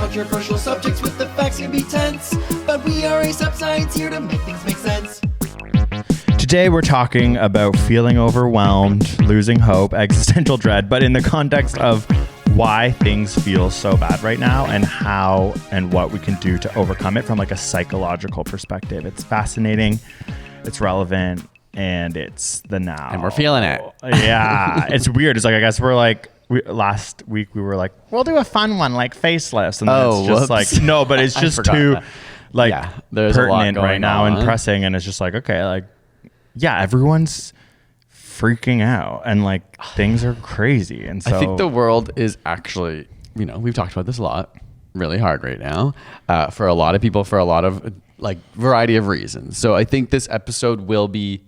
controversial subjects with the facts can be tense, but we are a sub-science here to make things make sense. Today we're talking about feeling overwhelmed, losing hope, existential dread, but in the context of why things feel so bad right now and how and what we can do to overcome it from like a psychological perspective. It's fascinating, it's relevant, and it's the now. And we're feeling it. Yeah, it's weird. It's like, I guess we're like, last week we were like, we'll do a fun one like faceless. And then it's just like, no, but it's just too like pertinent right now and pressing. And it's just like, okay, like, yeah, everyone's freaking out and like things are crazy. And so I think the world is actually, you know, we've talked about this a lot, really hard right now for a lot of people, for a lot of like variety of reasons. So I think this episode will be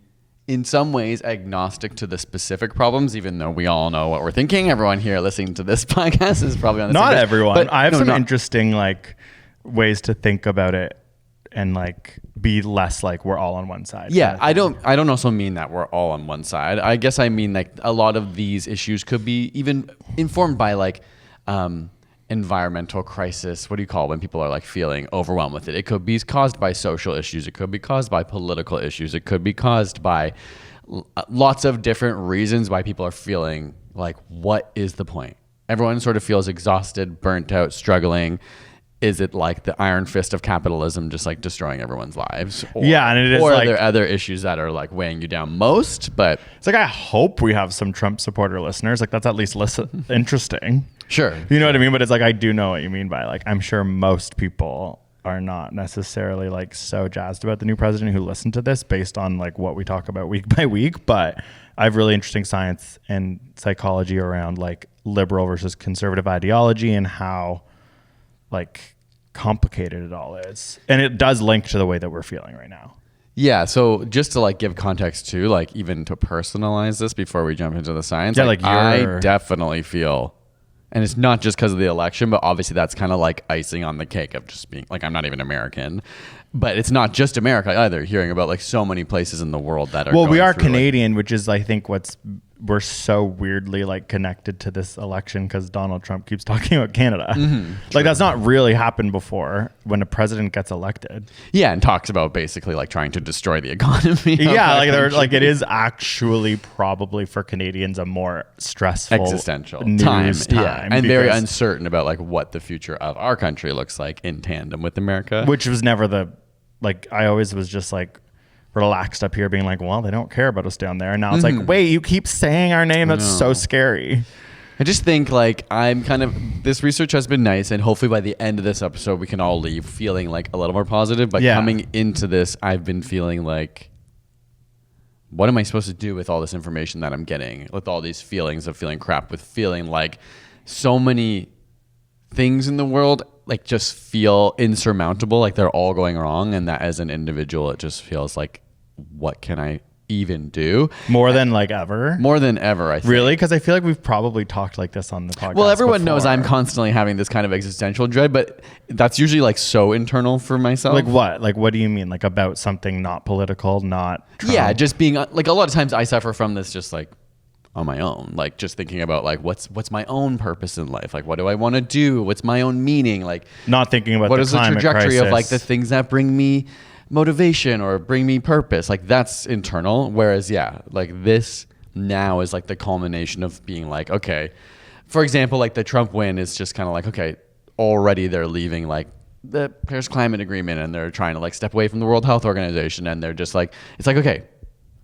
in some ways agnostic to the specific problems, even though we all know what we're thinking. Everyone here listening to this podcast is probably on the not same everyone, but I have some interesting like ways to think about it and like be less like we're all on one side. Yeah, I don't also mean that we're all on one side. I guess I mean like a lot of these issues could be even informed by like environmental crisis. What do you call it when people are like feeling overwhelmed with it? It could be caused by social issues. It could be caused by political issues. It could be caused by lots of different reasons why people are feeling like, what is the point? Everyone sort of feels exhausted, burnt out, struggling. Is it like the iron fist of capitalism just like destroying everyone's lives? Or, yeah, and it is or like, are there other issues that are like weighing you down most? But it's like, I hope we have some Trump supporter listeners. Like that's at least interesting. Sure. You know what I mean? But it's like, I do know what you mean by like, I'm sure most people are not necessarily like so jazzed about the new president who listen to this based on like what we talk about week by week. But I have really interesting science and psychology around like liberal versus conservative ideology and how like complicated it all is. And it does link to the way that we're feeling right now. Yeah. So just to like give context too, like even to personalize this before we jump into the science, yeah, like I definitely feel, and it's not just because of the election, but obviously that's kind of like icing on the cake of just being like, I'm not even American, but it's not just America either. Hearing about like so many places in the world that are, well, we are Canadian, which is, I think we're so weirdly like connected to this election because Donald Trump keeps talking about Canada. Mm-hmm, like that's not really happened before when a president gets elected. Yeah, and talks about basically like trying to destroy the economy. Yeah, like they're like, it is actually probably for Canadians a more stressful existential time. Yeah, and very uncertain about like what the future of our country looks like in tandem with America, which was never like I always was just like relaxed up here being like, well, they don't care about us down there. And now it's like, wait, you keep saying our name. That's so scary. I just think like this research has been nice, and hopefully by the end of this episode we can all leave feeling like a little more positive. But coming into this, I've been feeling like, what am I supposed to do with all this information that I'm getting, with all these feelings of feeling crap, with feeling like so many things in the world like just feel insurmountable, like they're all going wrong, and that as an individual it just feels like, what can I even do? More than ever, I think. Really? Because I feel like we've probably talked like this on the podcast. Well, everyone knows I'm constantly having this kind of existential dread, but that's usually like so internal for myself. Like what? Like what do you mean? Like about something not political, not Trump? Yeah, just being like, a lot of times I suffer from this just like on my own, like just thinking about like what's my own purpose in life, like what do I want to do, what's my own meaning, like not thinking about what is the trajectory crisis of like the things that bring me motivation or bring me purpose, like that's internal. Whereas like this now is like the culmination of being like, okay, for example, like the Trump win is just kind of like, okay, already they're leaving like the Paris Climate Agreement and they're trying to like step away from the World Health Organization, and they're just like, it's like, okay,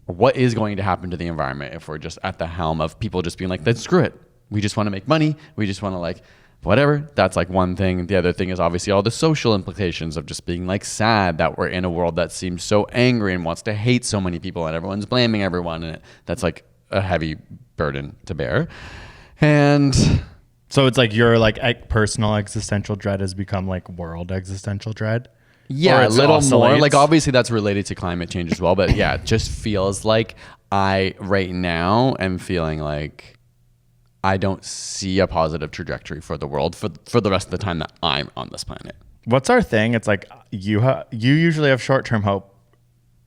what is going to happen to the environment if we're just at the helm of people just being like, then screw it, we just want to make money, we just want to like whatever. That's like one thing. The other thing is obviously all the social implications of just being like sad that we're in a world that seems so angry and wants to hate so many people, and everyone's blaming everyone, and that's like a heavy burden to bear. And so it's like your like personal existential dread has become like world existential dread. Yeah, a little more. Like obviously that's related to climate change as well, but yeah, it just feels like I right now am feeling like I don't see a positive trajectory for the world for the rest of the time that I'm on this planet. What's our thing? It's like you usually have short-term hope.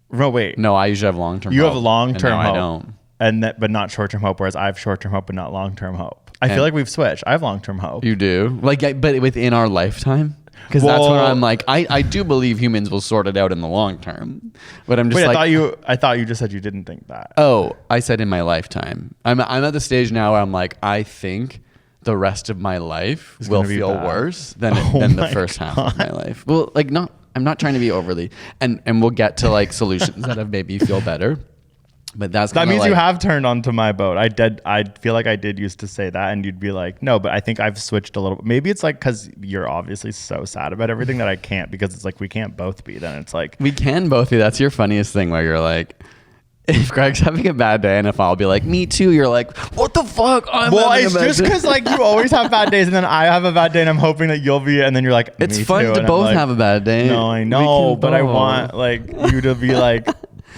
No, wait. No, I usually have long-term hope. You have long-term hope. I don't. But not short-term hope, whereas I have short-term hope but not long-term hope. I feel like we've switched. I have long-term hope. You do? Like, but within our lifetime? Because that's where I'm like, I do believe humans will sort it out in the long term. But I'm just Wait, like... I thought you just said you didn't think that. Oh, I said in my lifetime. I'm at the stage now where I'm like, I think the rest of my life will feel worse than the first half of my life. Well, like, I'm not trying to be overly... And we'll get to, like, solutions that have made me feel better. But that means you have turned onto my boat. I feel like I did used to say that, and you'd be like, no, but I think I've switched a little. Maybe it's like because you're obviously so sad about everything that I can't, because it's like we can't both be. Then it's like we can both be. That's your funniest thing, where you're like, if Greg's having a bad day, and if I'll be like, me too, you're like, what the fuck? It's just because like you always have bad days, and then I have a bad day, and I'm hoping that you'll be, and then you're like, it's me fun too. to And both like, have a bad day. No, I know, but I want like you to be like.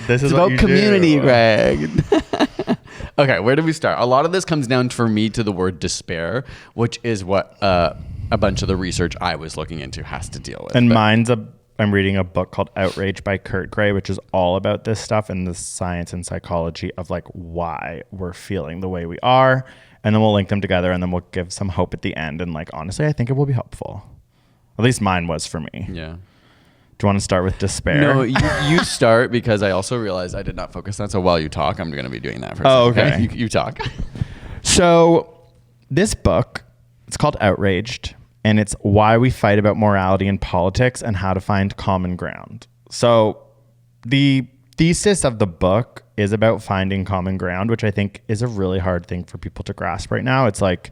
This is about what you community, do. Greg. Okay, where do we start? A lot of this comes down for me to the word despair, which is what a bunch of the research I was looking into has to deal with. And I'm reading a book called Outrage by Kurt Gray, which is all about this stuff and the science and psychology of like why we're feeling the way we are. And then we'll link them together, and then we'll give some hope at the end. And like, honestly, I think it will be helpful. At least mine was for me. Yeah. Do you want to start with despair? No, you start, because I also realized I did not focus on that. So while you talk, I'm going to be doing that for a second. Okay. You talk. So this book, it's called Outraged, and it's why we fight about morality in politics and how to find common ground. So the thesis of the book is about finding common ground, which I think is a really hard thing for people to grasp right now. It's like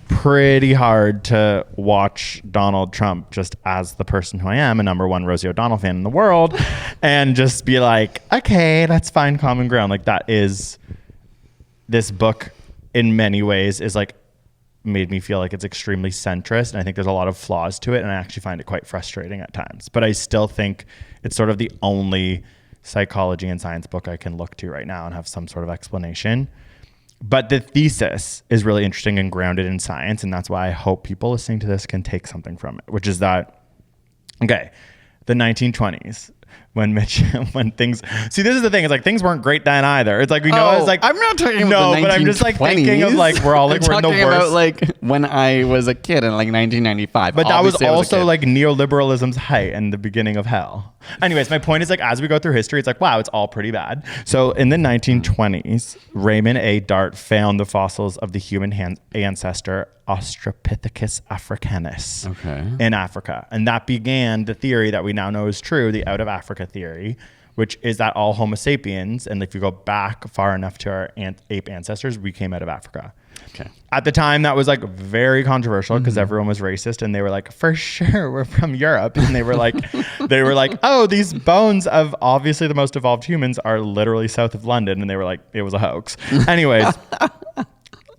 pretty hard to watch Donald Trump just as the person who I am, a number one Rosie O'Donnell fan in the world, and just be like, okay, let's find common ground. Like that is, this book in many ways is like made me feel like it's extremely centrist, and I think there's a lot of flaws to it, and I actually find it quite frustrating at times. But I still think it's sort of the only psychology and science book I can look to right now and have some sort of explanation. But the thesis is really interesting and grounded in science, and that's why I hope people listening to this can take something from it, which is that, okay, the 1920s, when things, see, this is the thing, it's like things weren't great then either. It's like, we know, it's like, I'm not talking about the 1920s. But I'm just like thinking of like, we're all like, we're in the worst. About like when I was a kid in like 1995. But that was also like neoliberalism's height and the beginning of hell. Anyways, my point is like, as we go through history, it's like, wow, it's all pretty bad. So in the 1920s, Raymond A. Dart found the fossils of the human ancestor Australopithecus africanus in Africa. And that began the theory that we now know is true, the out of Africa theory, which is that all Homo sapiens, and if you go back far enough to our ape ancestors, we came out of Africa. Okay. At the time, that was like very controversial because everyone was racist, and they were like, for sure, we're from Europe. And they were like, oh, these bones of obviously the most evolved humans are literally south of London. And they were like, it was a hoax. Anyways,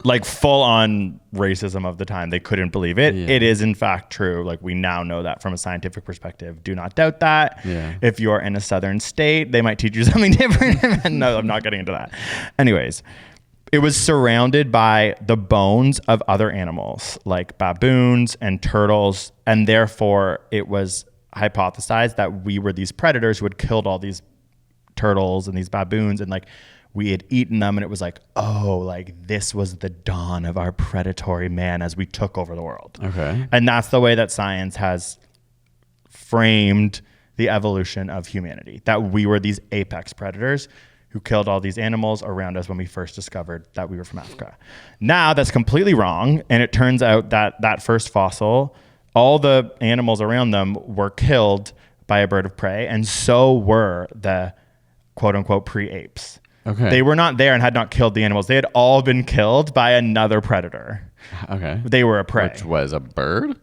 like full on racism of the time. They couldn't believe it. Yeah. It is in fact true. Like we now know that from a scientific perspective. Do not doubt that. Yeah. If you're in a southern state, they might teach you something different. No, I'm not getting into that. Anyways, it was surrounded by the bones of other animals like baboons and turtles. And therefore it was hypothesized that we were these predators who had killed all these turtles and these baboons, and like we had eaten them, and it was like, oh, like this was the dawn of our predatory man as we took over the world. Okay. And that's the way that science has framed the evolution of humanity, that we were these apex predators who killed all these animals around us when we first discovered that we were from Africa. Now that's completely wrong. And it turns out that that first fossil, all the animals around them were killed by a bird of prey. And so were the quote unquote pre-apes. Okay. They were not there and had not killed the animals. They had all been killed by another predator. Okay. They were a prey. Which was a bird?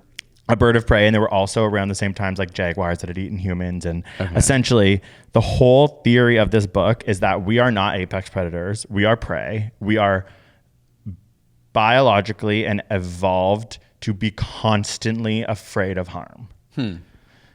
A bird of prey. And they were also around the same times like jaguars that had eaten humans. And essentially the whole theory of this book is that we are not apex predators. We are prey. We are biologically and evolved to be constantly afraid of harm.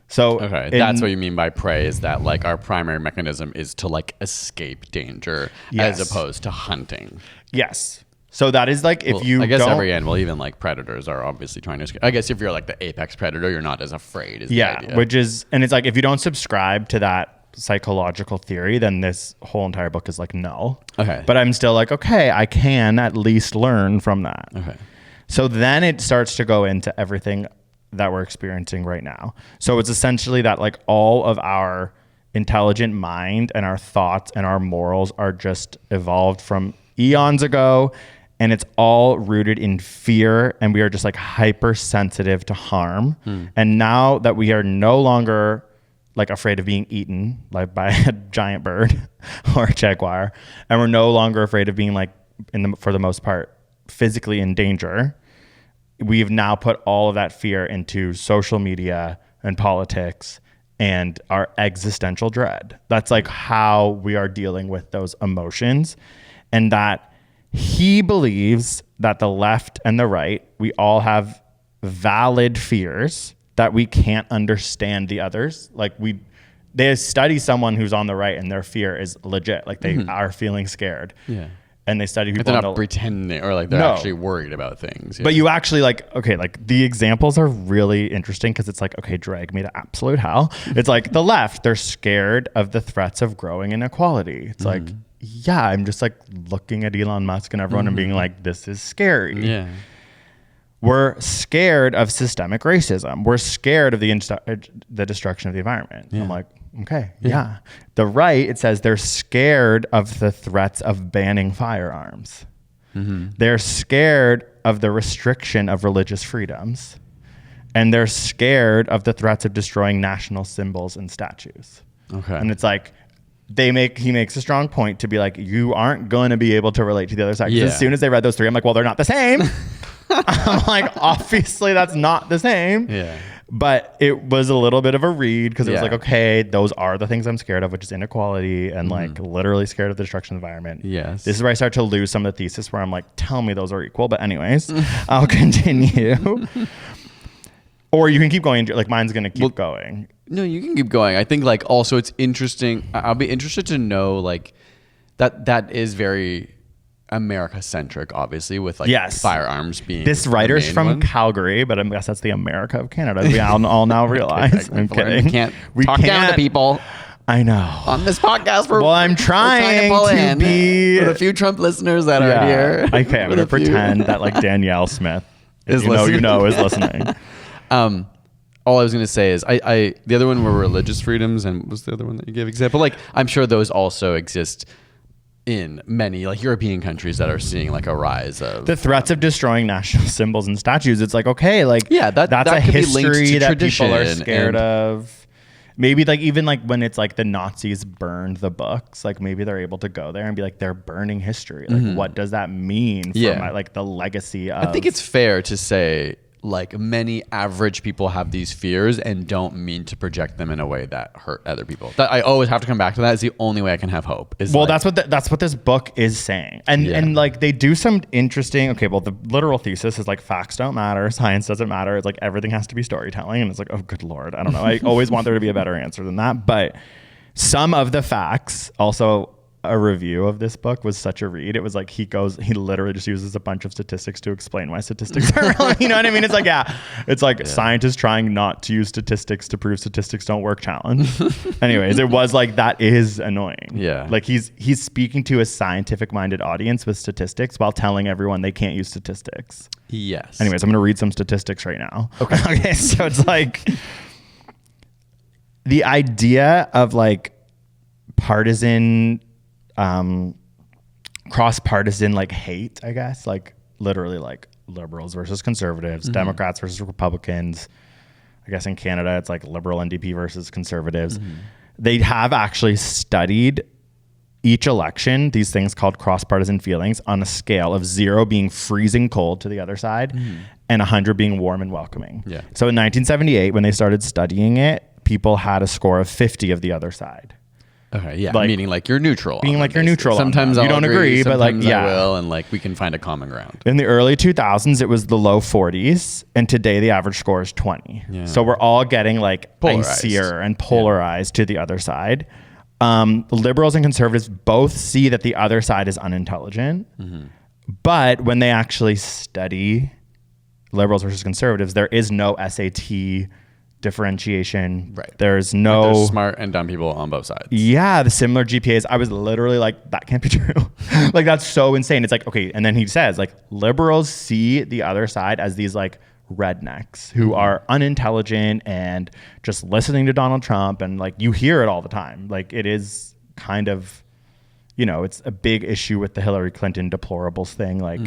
So that's what you mean by prey, is that like our primary mechanism is to like escape danger as opposed to hunting. Yes. So that is like, if you I guess every animal, even like predators, are obviously trying to escape. I guess if you're like the apex predator, you're not as afraid. Is the idea. Which is, and it's like, if you don't subscribe to that psychological theory, then this whole entire book is like null. Okay. But I'm still like, okay, I can at least learn from that. Okay. So then it starts to go into everything that we're experiencing right now. So it's essentially that like all of our intelligent mind and our thoughts and our morals are just evolved from eons ago, and it's all rooted in fear, and we are just like hypersensitive to harm. And now that we are no longer like afraid of being eaten like by a giant bird or a jaguar, and we're no longer afraid of being like for the most part physically in danger, we've now put all of that fear into social media and politics and our existential dread. That's like how we are dealing with those emotions. And that he believes that the left and the right, we all have valid fears that we can't understand the others. Like they study someone who's on the right and their fear is legit. Like they are feeling scared. Yeah. And they study people. They're not pretending, or like they're actually worried about things. Yeah. But you actually like, okay, like the examples are really interesting because it's like, okay, drag me to absolute hell. It's like the left, they're scared of the threats of growing inequality. It's like, yeah, I'm just like looking at Elon Musk and everyone and being like, this is scary. Yeah. We're scared of systemic racism. We're scared of the destruction of the environment. Yeah. I'm like, okay, yeah. The right, it says they're scared of the threats of banning firearms. They're scared of the restriction of religious freedoms. And they're scared of the threats of destroying national symbols and statues. Okay. And it's like, he makes a strong point to be like, you aren't going to be able to relate to the other side. 'Cause Yeah. as soon as they read those three, I'm like, well, they're not the same. I'm like, obviously that's not the same. Yeah. But it was a little bit of a read because it was Yeah. like, okay, those are the things I'm scared of, which is inequality and like literally scared of the destruction of the environment. Yes. This is where I start to lose some of the thesis where I'm like, tell me those are equal. But anyways, I'll continue. Or you can keep going. Like mine's going to keep going. No, you can keep going. I think like also it's interesting. I'll be interested to know like that is very America centric, obviously, with like firearms being this the writer's main from one. Calgary, but I guess that's the America of Canada. We all now realize. I'm kidding. We can't talk down to people I know. on this podcast. Well, I'm trying pull to in be with a few Trump listeners that are here. Okay, I'm With gonna a few- pretend that like Danielle Smith Is is listening. is listening. All I was going to say is I the other one were religious freedoms, and what was the other one that you gave example? Like I'm sure those also exist in many like European countries that are seeing like a rise of The threats of destroying national symbols and statues. It's like, okay, like Yeah, that's that a could be linked history to that people are tradition scared and- of. Maybe like even like when it's like the Nazis burned the books, like maybe they're able to go there and be like, they're burning history. Like what does that mean for like the legacy of... I think it's fair to say like many average people have these fears and don't mean to project them in a way that hurt other people. That I always have to come back to that. Is the only way I can have hope. Is well, like, that's what this book is saying, and like they do some interesting. Okay, well, the literal thesis is like facts don't matter, science doesn't matter. It's like everything has to be storytelling, and it's like, oh, good lord, I don't know. I always want there to be a better answer than that, but some of the facts also. A review of this book was such a read. It was like he literally just uses a bunch of statistics to explain why statistics are wrong. You know what I mean? It's like, it's like scientists trying not to use statistics to prove statistics don't work challenge. Anyways, it was like, that is annoying. Yeah. Like he's speaking to a scientific minded audience with statistics while telling everyone they can't use statistics. Yes. Anyways, I'm going to read some statistics right now. Okay. Okay. So it's like the idea of like partisan, cross-partisan like hate, I guess, like literally like liberals versus conservatives, Democrats versus Republicans. I guess in Canada it's like liberal NDP versus conservatives. They have actually studied each election, these things called cross-partisan feelings, on a scale of 0 being freezing cold to the other side and 100 being warm and welcoming. Yeah. So in 1978, when they started studying it, people had a score of 50 of the other side. Okay, yeah, like, meaning like you're neutral. Being on like them, you're basically. neutral. on Sometimes them. I'll You don't agree, but like, sometimes I will, and like we can find a common ground. In the early 2000s, it was the low 40s, and today the average score is 20. Yeah. So we're all getting like Polarized. icier and polarized to the other side. Liberals and conservatives both see that the other side is unintelligent, but when they actually study liberals versus conservatives, there is no SAT differentiation. Right. There's Like, no there's smart and dumb people on both sides. Yeah, the similar GPAs. I was literally like, that can't be true. Like, that's so insane. It's like, okay. And then he says, like, liberals see the other side as these like rednecks who are unintelligent and just listening to Donald Trump. And like, you hear it all the time. Like, it is kind of, you know, it's a big issue with the Hillary Clinton deplorables thing. Like,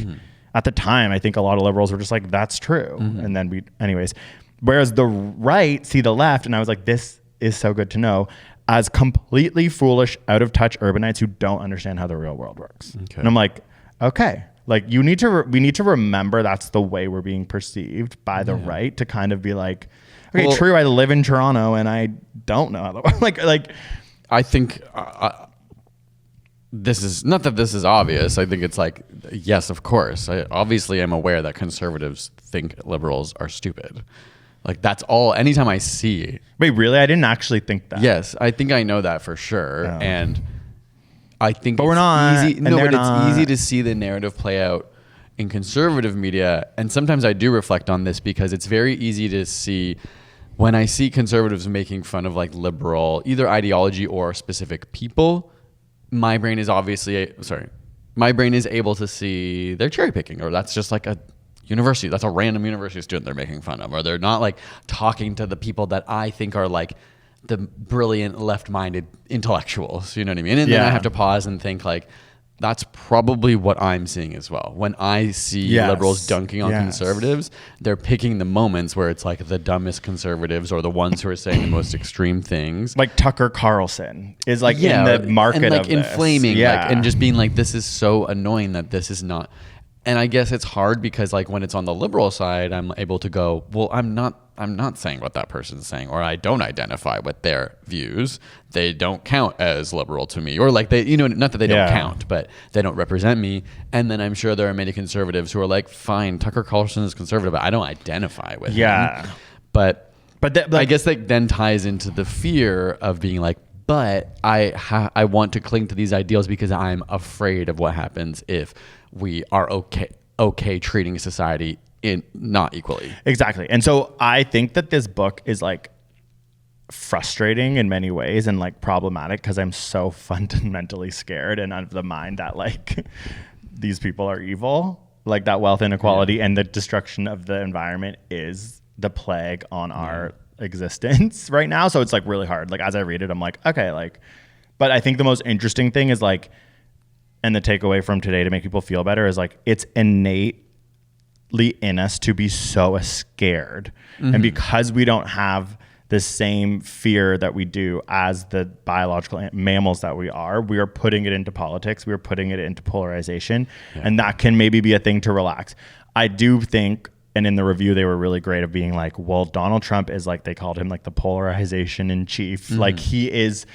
at the time, I think a lot of liberals were just like, that's true. And then anyways. Whereas the right see the left, and I was like, this is so good to know, as completely foolish, out of touch urbanites who don't understand how the real world works. Okay. And I'm like, okay, like we need to remember that's the way we're being perceived by the right, to kind of be like, okay, Well, true, I live in Toronto and I don't know how the like. I think this is not that this is obvious. I think it's like, yes, of course. I obviously am aware that conservatives think liberals are stupid. Like, that's all. Anytime I see. Wait, really? I didn't actually think that. Yes, I think I know that for sure. Oh. And I think But we're not, easy. and No, they're but not. it's easy to see the narrative play out in conservative media. And sometimes I do reflect on this because it's very easy to see when I see conservatives making fun of like liberal, either ideology or specific people. My brain is my brain is able to see they're cherry picking, or that's just like a university. That's a random university student they're making fun of, or they're not like talking to the people that I think are like the brilliant left-minded intellectuals. You know what I mean? And then I have to pause and think like, that's probably what I'm seeing as well. When I see liberals dunking on conservatives, they're picking the moments where it's like the dumbest conservatives or the ones who are saying the most extreme things. Like Tucker Carlson is like in the market and like of this. inflaming, like, and just being like, this is so annoying that this is not. And I guess it's hard because like when it's on the liberal side, I'm able to go, well, I'm not saying what that person's saying, or I don't identify with their views. They don't count as liberal to me, or like they, you know, not that they don't count, but they don't represent me. And then I'm sure there are many conservatives who are like, fine, Tucker Carlson is conservative, but I don't identify with him. But I guess that then ties into the fear of being like, but I want to cling to these ideals because I'm afraid of what happens if we are okay treating society in not equally. Exactly. And so I think that this book is like frustrating in many ways and like problematic because I'm so fundamentally scared and of the mind that like these people are evil, like that wealth inequality and the destruction of the environment is the plague on our existence right now. So it's like really hard. Like as I read it, I'm like, okay, like, but I think the most interesting thing is like, and the takeaway from today to make people feel better is like, it's innately in us to be so scared. And because we don't have the same fear that we do as the biological mammals that we are putting it into politics. We are putting it into polarization. And that can maybe be a thing to relax. I do think, and in the review, they were really great of being like, well, Donald Trump is like, they called him like the polarization in chief. Like he is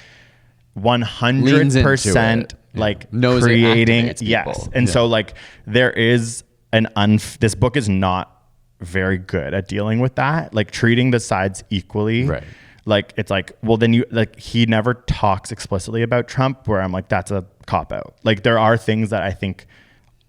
100% like knows creating. It activates people. And so like there is this book is not very good at dealing with that, like treating the sides equally. Right. Like it's like, well, then you like he never talks explicitly about Trump, where I'm like, that's a cop out. Like there are things that I think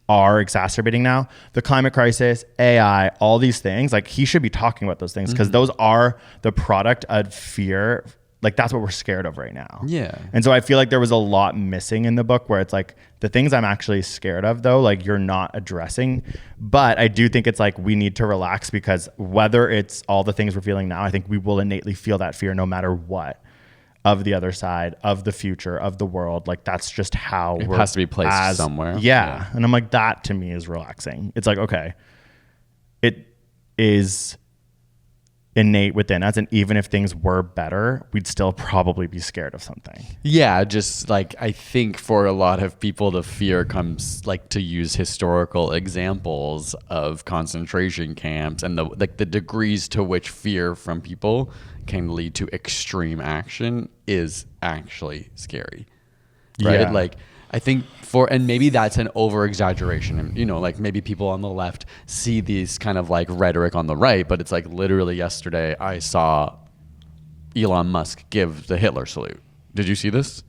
are exacerbating now, the climate crisis, AI, all these things. Like he should be talking about those things because those are the product of fear. Like that's what we're scared of right now. Yeah. And so I feel like there was a lot missing in the book where it's like the things I'm actually scared of though, like you're not addressing, but I do think it's like, we need to relax because whether it's all the things we're feeling now, I think we will innately feel that fear no matter what, of the other side, of the future, of the world. Like that's just how it has to be placed somewhere. Yeah. And I'm like, that to me is relaxing. It's like, okay, it is innate within us, and even if things were better, we'd still probably be scared of something. Yeah, just like I think for a lot of people the fear comes like to use historical examples of concentration camps and the degrees to which fear from people can lead to extreme action is actually scary. Right? Yeah. Like I think and maybe that's an over exaggeration, and you know, like maybe people on the left see these kind of like rhetoric on the right, but it's like literally yesterday I saw Elon Musk give the Hitler salute. Did you see this?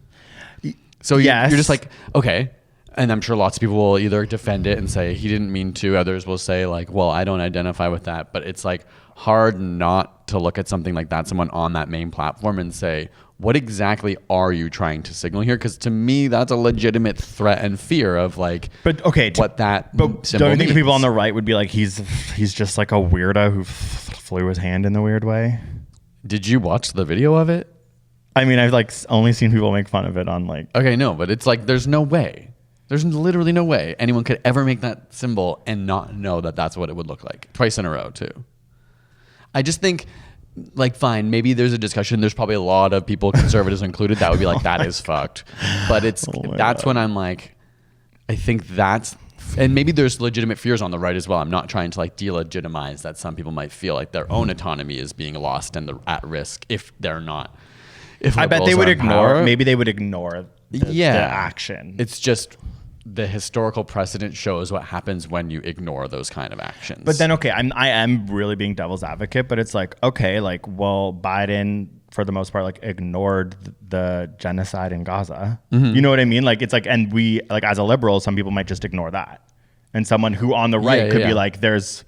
So yes. You're just like, okay. And I'm sure lots of people will either defend it and say he didn't mean to. Others will say like, well, I don't identify with that. But it's like hard not to look at something like that, someone on that main platform, and say, what exactly are you trying to signal here? Because to me, that's a legitimate threat and fear of like, but okay, what that but symbol don't you think the means. people on the right would be like, he's just like a weirdo who flew his hand in the weird way? Did you watch the video of it? I mean, I've like only seen people make fun of it on like. Okay, no, but it's like there's no way. There's literally no way anyone could ever make that symbol and not know that that's what it would look like twice in a row too. I just think, like, fine, maybe there's a discussion. There's probably a lot of people, conservatives included, that would be like, that is fucked. But that's when I'm like, I think that's, and maybe there's legitimate fears on the right as well. I'm not trying to like delegitimize that some people might feel like their own autonomy is being lost and they're at risk if they're not. If I bet liberals they would are in ignore. power. Maybe they would ignore the action. It's just the historical precedent shows what happens when you ignore those kind of actions. But then, okay, I am really being devil's advocate, but it's like, okay, like, well, Biden, for the most part, like, ignored the genocide in Gaza. Mm-hmm. You know what I mean? Like, it's like, and we, like, as a liberal, some people might just ignore that. And someone who on the right could be like, there's,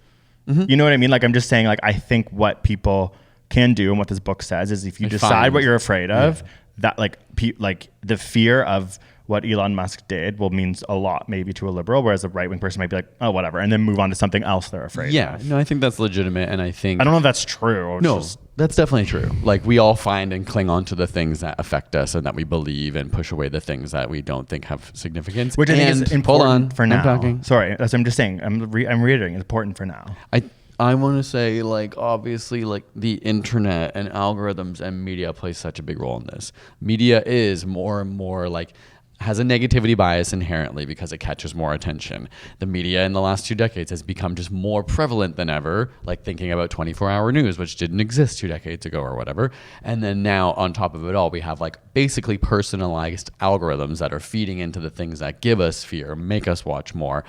you know what I mean? Like, I'm just saying, like, I think what people can do and what this book says is if you decide what you're afraid of, that, like, like, the fear of what Elon Musk did means a lot maybe to a liberal, whereas a right-wing person might be like, oh, whatever, and then move on to something else they're afraid of. Yeah, no, I think that's legitimate, and I think... I don't know if that's true. That's definitely true. Like, we all find and cling on to the things that affect us and that we believe and push away the things that we don't think have significance. Which I think is important for now. I'm talking. Sorry, that's what I'm just saying. I'm reiterating, it's important for now. I want to say, like, obviously, like, the internet and algorithms and media play such a big role in this. Media is more and more, like, has a negativity bias inherently because it catches more attention. The media in the last 2 decades has become just more prevalent than ever, like thinking about 24-hour news, which didn't exist 2 decades ago or whatever. And then now on top of it all, we have like basically personalized algorithms that are feeding into the things that give us fear, make us watch more,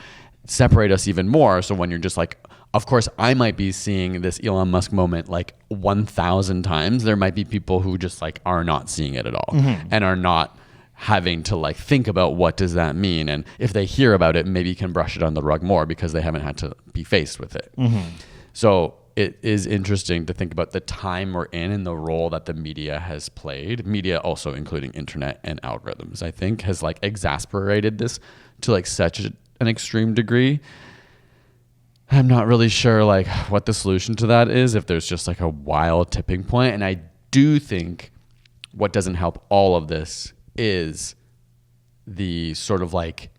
separate us even more. So when you're just like, of course, I might be seeing this Elon Musk moment like 1,000 times. There might be people who just like are not seeing it at all and are not having to like think about what does that mean, and if they hear about it, maybe can brush it on the rug more because they haven't had to be faced with it. So it is interesting to think about the time we're in and the role that the media has played. Media also including internet and algorithms, I think, has like exasperated this to like such an extreme degree. I'm not really sure like what the solution to that is, if there's just like a wild tipping point. And I do think what doesn't help all of this is the sort of like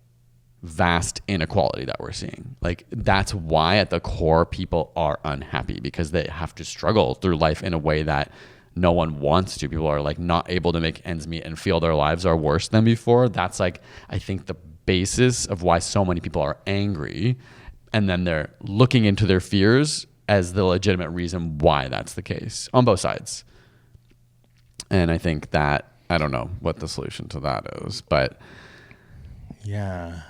vast inequality that we're seeing. Like, that's why at the core people are unhappy, because they have to struggle through life in a way that no one wants to. People are like not able to make ends meet and feel their lives are worse than before. That's like, I think, the basis of why so many people are angry, and then they're looking into their fears as the legitimate reason why that's the case on both sides. And I think that, I don't know what the solution to that is, but yeah,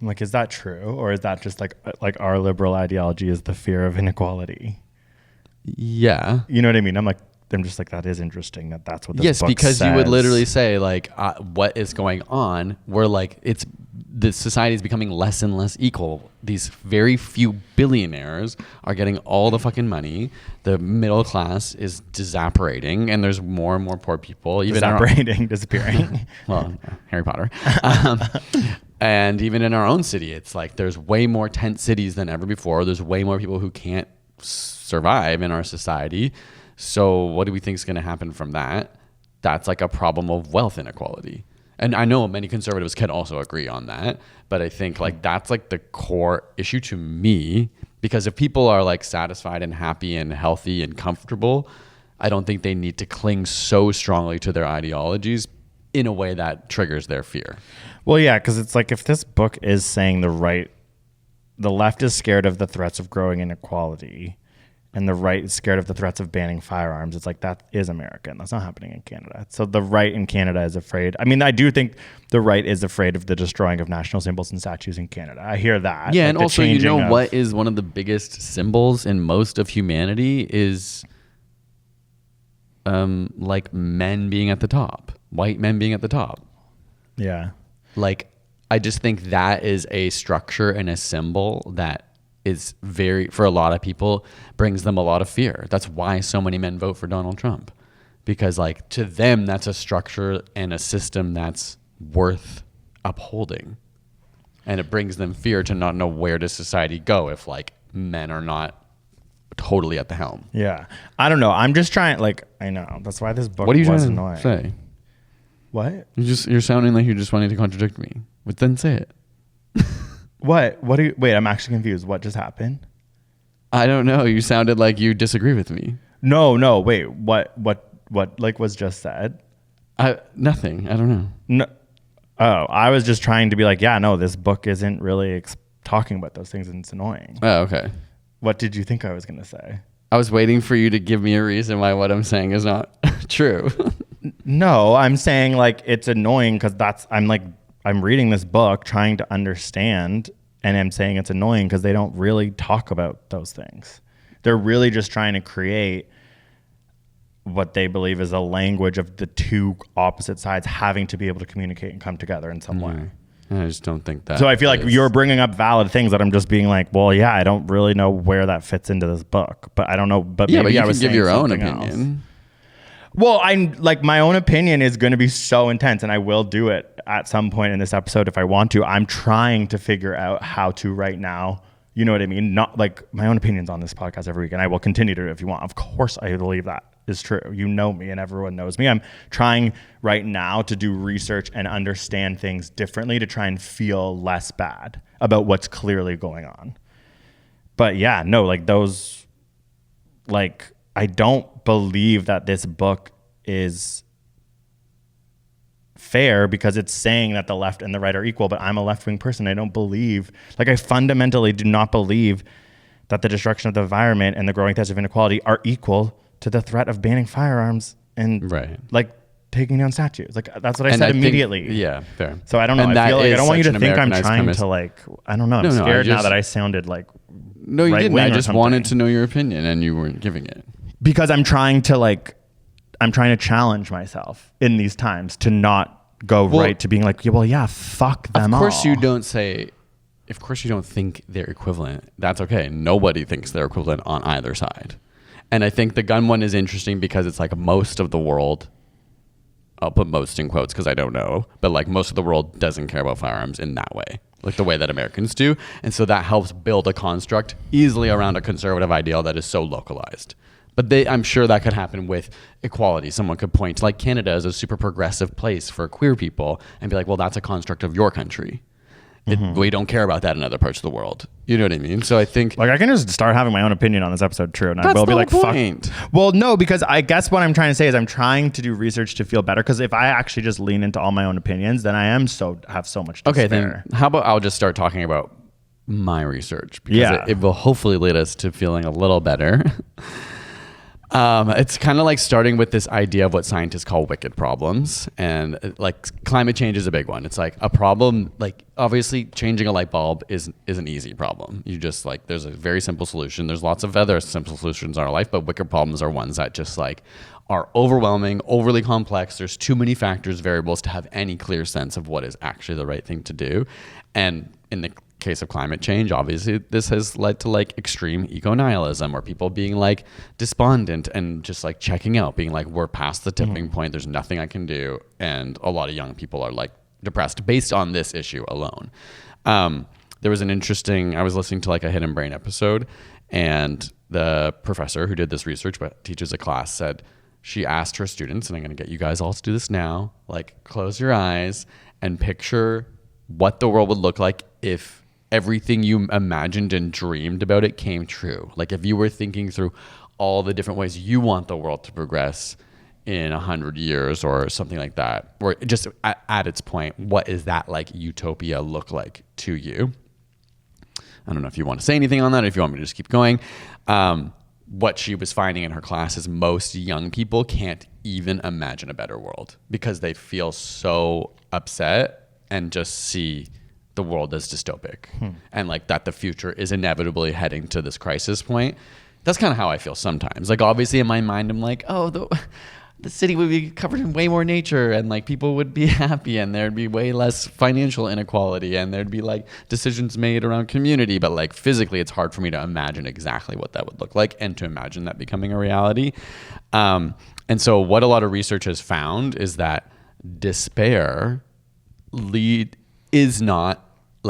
I'm like, is that true, or is that just like our liberal ideology is the fear of inequality? Yeah, you know what I mean. I'm just like, that is interesting that that's what this book because says. You would literally say like, what is going on? We're like, the society is becoming less and less equal. These very few billionaires are getting all the fucking money. The middle class is disapparating, and there's more and more poor people. Even disappearing. Well, Harry Potter. And even in our own city, it's like there's way more tent cities than ever before. There's way more people who can't survive in our society. So what do we think is going to happen from that? That's like a problem of wealth inequality. And I know many conservatives can also agree on that, but I think like that's like the core issue to me, because if people are like satisfied and happy and healthy and comfortable, I don't think they need to cling so strongly to their ideologies in a way that triggers their fear. Well, yeah, because it's like, if this book is saying the left is scared of the threats of growing inequality, and the right is scared of the threats of banning firearms, it's like, that is America, and that's not happening in Canada. So the right in Canada is afraid. I mean, I do think the right is afraid of the destroying of national symbols and statues in Canada. I hear that. Yeah, like, and also, you know what is one of the biggest symbols in most of humanity is like men being at the top, white men being at the top. Yeah. Like, I just think that is a structure and a symbol that is very, for a lot of people, brings them a lot of fear. That's why so many men vote for Donald Trump, because like to them, that's a structure and a system that's worth upholding. And it brings them fear to not know where does society go if like men are not totally at the helm. Yeah. I don't know. I'm just trying, like, I know. That's why this book What are you was trying annoying. to say? What? You're sounding like you're just wanting to contradict me. But then say it. What? What do you, wait, I'm actually confused. What just happened? I don't know. You sounded like you disagree with me. No, wait. What like was just said? Nothing. I don't know. No. Oh, I was just trying to be like, yeah, no, this book isn't really talking about those things and it's annoying. Oh, okay. What did you think I was going to say? I was waiting for you to give me a reason why what I'm saying is not true. No, I'm saying like it's annoying because I'm reading this book trying to understand, and I'm saying it's annoying because they don't really talk about those things. They're really just trying to create what they believe is a language of the two opposite sides having to be able to communicate and come together in some way. I just don't think that. So I feel like you're bringing up valid things that I'm just being like, well, yeah, I don't really know where that fits into this book, but I don't know. But yeah, maybe but I you was can give saying your own something opinion. else. Well, I'm like, my own opinion is going to be so intense, and I will do it at some point in this episode if I want to. I'm trying to figure out how to right now. You know what I mean? Not like my own opinions on this podcast every week, and I will continue to do it if you want. Of course, I believe that is true. You know me, and everyone knows me. I'm trying right now to do research and understand things differently to try and feel less bad about what's clearly going on. But yeah, no, like those, like, I don't believe that this book is fair because it's saying that the left and the right are equal, but I'm a left-wing person. I don't believe, like, I fundamentally do not believe that the destruction of the environment and the growing threats of inequality are equal to the threat of banning firearms and like taking down statues. Like, that's what I said immediately. Yeah, fair. So I don't know. And I feel like I don't want you to think I'm Americanized trying premise. to like, I don't know. I'm scared now that I sounded like No, you didn't. right-wing I or just something. wanted to know your opinion and you weren't giving it. Because I'm trying to challenge myself in these times to not go right to being like, yeah, fuck them all. Of course you don't say, of course you don't think they're equivalent. That's okay. Nobody thinks they're equivalent on either side. And I think the gun one is interesting because it's like most of the world, I'll put most in quotes because I don't know, but like most of the world doesn't care about firearms in that way, like the way that Americans do. And so that helps build a construct easily around a conservative ideal that is so localized. But I'm sure that could happen with equality. Someone could point to like Canada as a super progressive place for queer people and be like, well, that's a construct of your country. We don't care about that in other parts of the world. You know what I mean? So I think like I can just start having my own opinion on this episode, true, and I will be like, point. fuck. Well, no, because I guess what I'm trying to say is I'm trying to do research to feel better. Because if I actually just lean into all my own opinions, then I have so much to okay, spare. then how about I'll just start talking about my research because it will hopefully lead us to feeling a little better. It's kind of like starting with this idea of what scientists call wicked problems. And like climate change is a big one. It's like a problem, like obviously changing a light bulb is an easy problem. You just like, there's a very simple solution. There's lots of other simple solutions in our life, but wicked problems are ones that just like are overwhelming, overly complex. There's too many factors, variables to have any clear sense of what is actually the right thing to do. And in the case of climate change, obviously this has led to like extreme eco-nihilism or people being like despondent and just like checking out, being like, we're past the tipping point, there's nothing I can do. And a lot of young people are like depressed based on this issue alone. There was an interesting, I was listening to like a Hidden Brain episode, and the professor who did this research but teaches a class said she asked her students, and I'm going to get you guys all to do this now, like close your eyes and picture what the world would look like if everything you imagined and dreamed about it came true. Like if you were thinking through all the different ways you want the world to progress in 100 years or something like that, or just at its point, what is that like utopia look like to you? I don't know if you want to say anything on that or if you want me to just keep going. What she was finding in her class is most young people can't even imagine a better world because they feel so upset and just see the world as dystopic and like that the future is inevitably heading to this crisis point. That's kind of how I feel sometimes. Like obviously in my mind, I'm like, oh, the city would be covered in way more nature, and like people would be happy, and there'd be way less financial inequality, and there'd be like decisions made around community. But like physically, it's hard for me to imagine exactly what that would look like and to imagine that becoming a reality. And so what a lot of research has found is that despair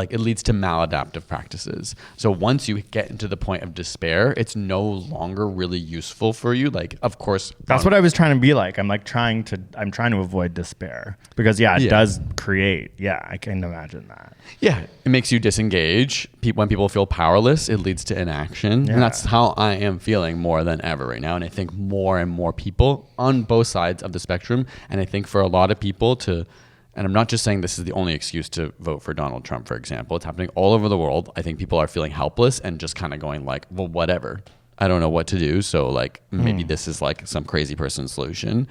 it leads to maladaptive practices. So once you get into the point of despair, it's no longer really useful for you. Like, of course, that's what I was trying to be like. I'm trying to avoid despair because it does create. Yeah, I can imagine that. Yeah, it makes you disengage. When people feel powerless, it leads to inaction. Yeah. And that's how I am feeling more than ever right now. And I think more and more people on both sides of the spectrum. And I think for a lot of people and I'm not just saying this is the only excuse to vote for Donald Trump, for example. It's happening all over the world. I think people are feeling helpless and just kind of going like, well, whatever. I don't know what to do. So like maybe this is like some crazy person's solution.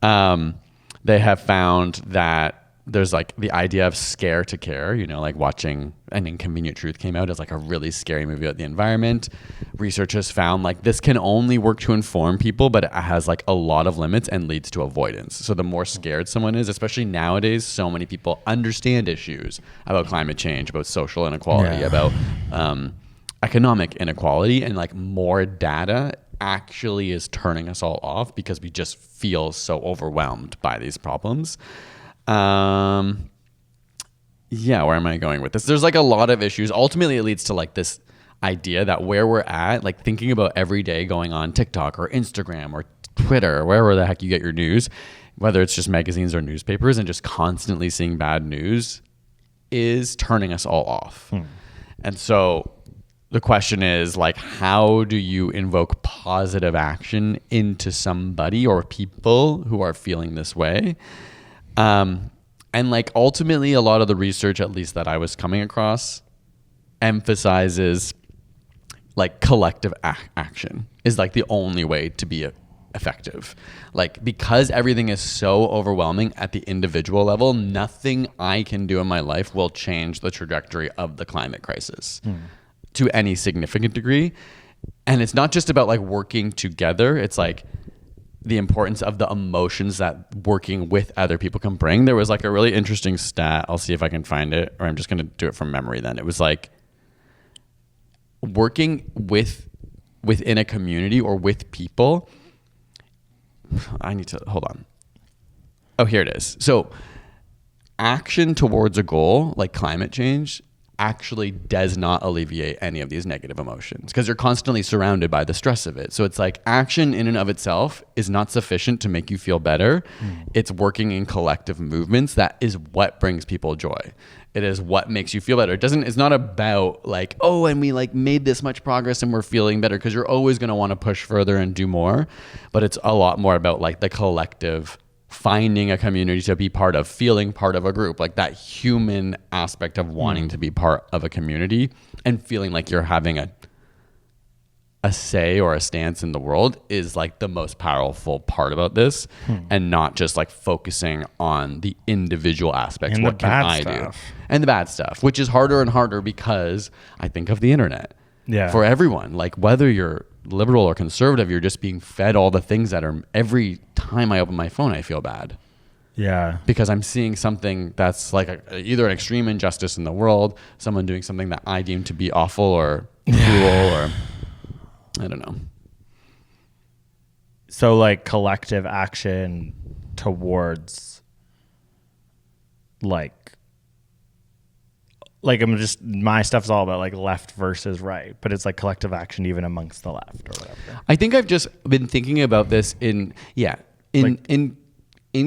They have found that there's like the idea of scare to care, like watching An Inconvenient Truth came out as like a really scary movie about the environment. Researchers found like this can only work to inform people, but it has like a lot of limits and leads to avoidance. So the more scared someone is, especially nowadays, so many people understand issues about climate change, about social inequality, about economic inequality, and like more data actually is turning us all off because we just feel so overwhelmed by these problems. Where am I going with this? There's like a lot of issues. Ultimately, it leads to like this idea that where we're at, like thinking about every day going on TikTok or Instagram or Twitter or wherever the heck you get your news, whether it's just magazines or newspapers, and just constantly seeing bad news is turning us all off. And so the question is like, how do you invoke positive action into somebody or people who are feeling this way? And like ultimately a lot of the research, at least that I was coming across, emphasizes like collective action is like the only way to be effective. Like, because everything is so overwhelming at the individual level, nothing I can do in my life will change the trajectory of the climate crisis to any significant degree. And it's not just about like working together. It's like the importance of the emotions that working with other people can bring. There was like a really interesting stat. I'll see if I can find it, or I'm just going to do it from memory then. It was like working within a community or with people. I need to, hold on. Oh, here it is. So action towards a goal like climate change actually does not alleviate any of these negative emotions because you're constantly surrounded by the stress of it. So it's like action in and of itself is not sufficient to make you feel better. It's working in collective movements that is what brings people joy. It is what makes you feel better. It's not about like, oh, and we like made this much progress and we're feeling better, because you're always going to want to push further and do more. But it's a lot more about like the collective, finding a community to be part of, feeling part of a group, like that human aspect of wanting to be part of a community and feeling like you're having a say or a stance in the world is like the most powerful part about this, and not just like focusing on the individual aspects. And what can I do? And the bad stuff, which is harder and harder because I think of the internet. Yeah. For everyone, like whether you're liberal or conservative, you're just being fed all the things that are, every time I open my phone, I feel bad. Yeah. Because I'm seeing something that's like either an extreme injustice in the world, someone doing something that I deem to be awful or cruel, or I don't know. So like collective action towards like I'm just, my stuff's all about like left versus right, but it's like collective action even amongst the left or whatever. I think I've just been thinking about this in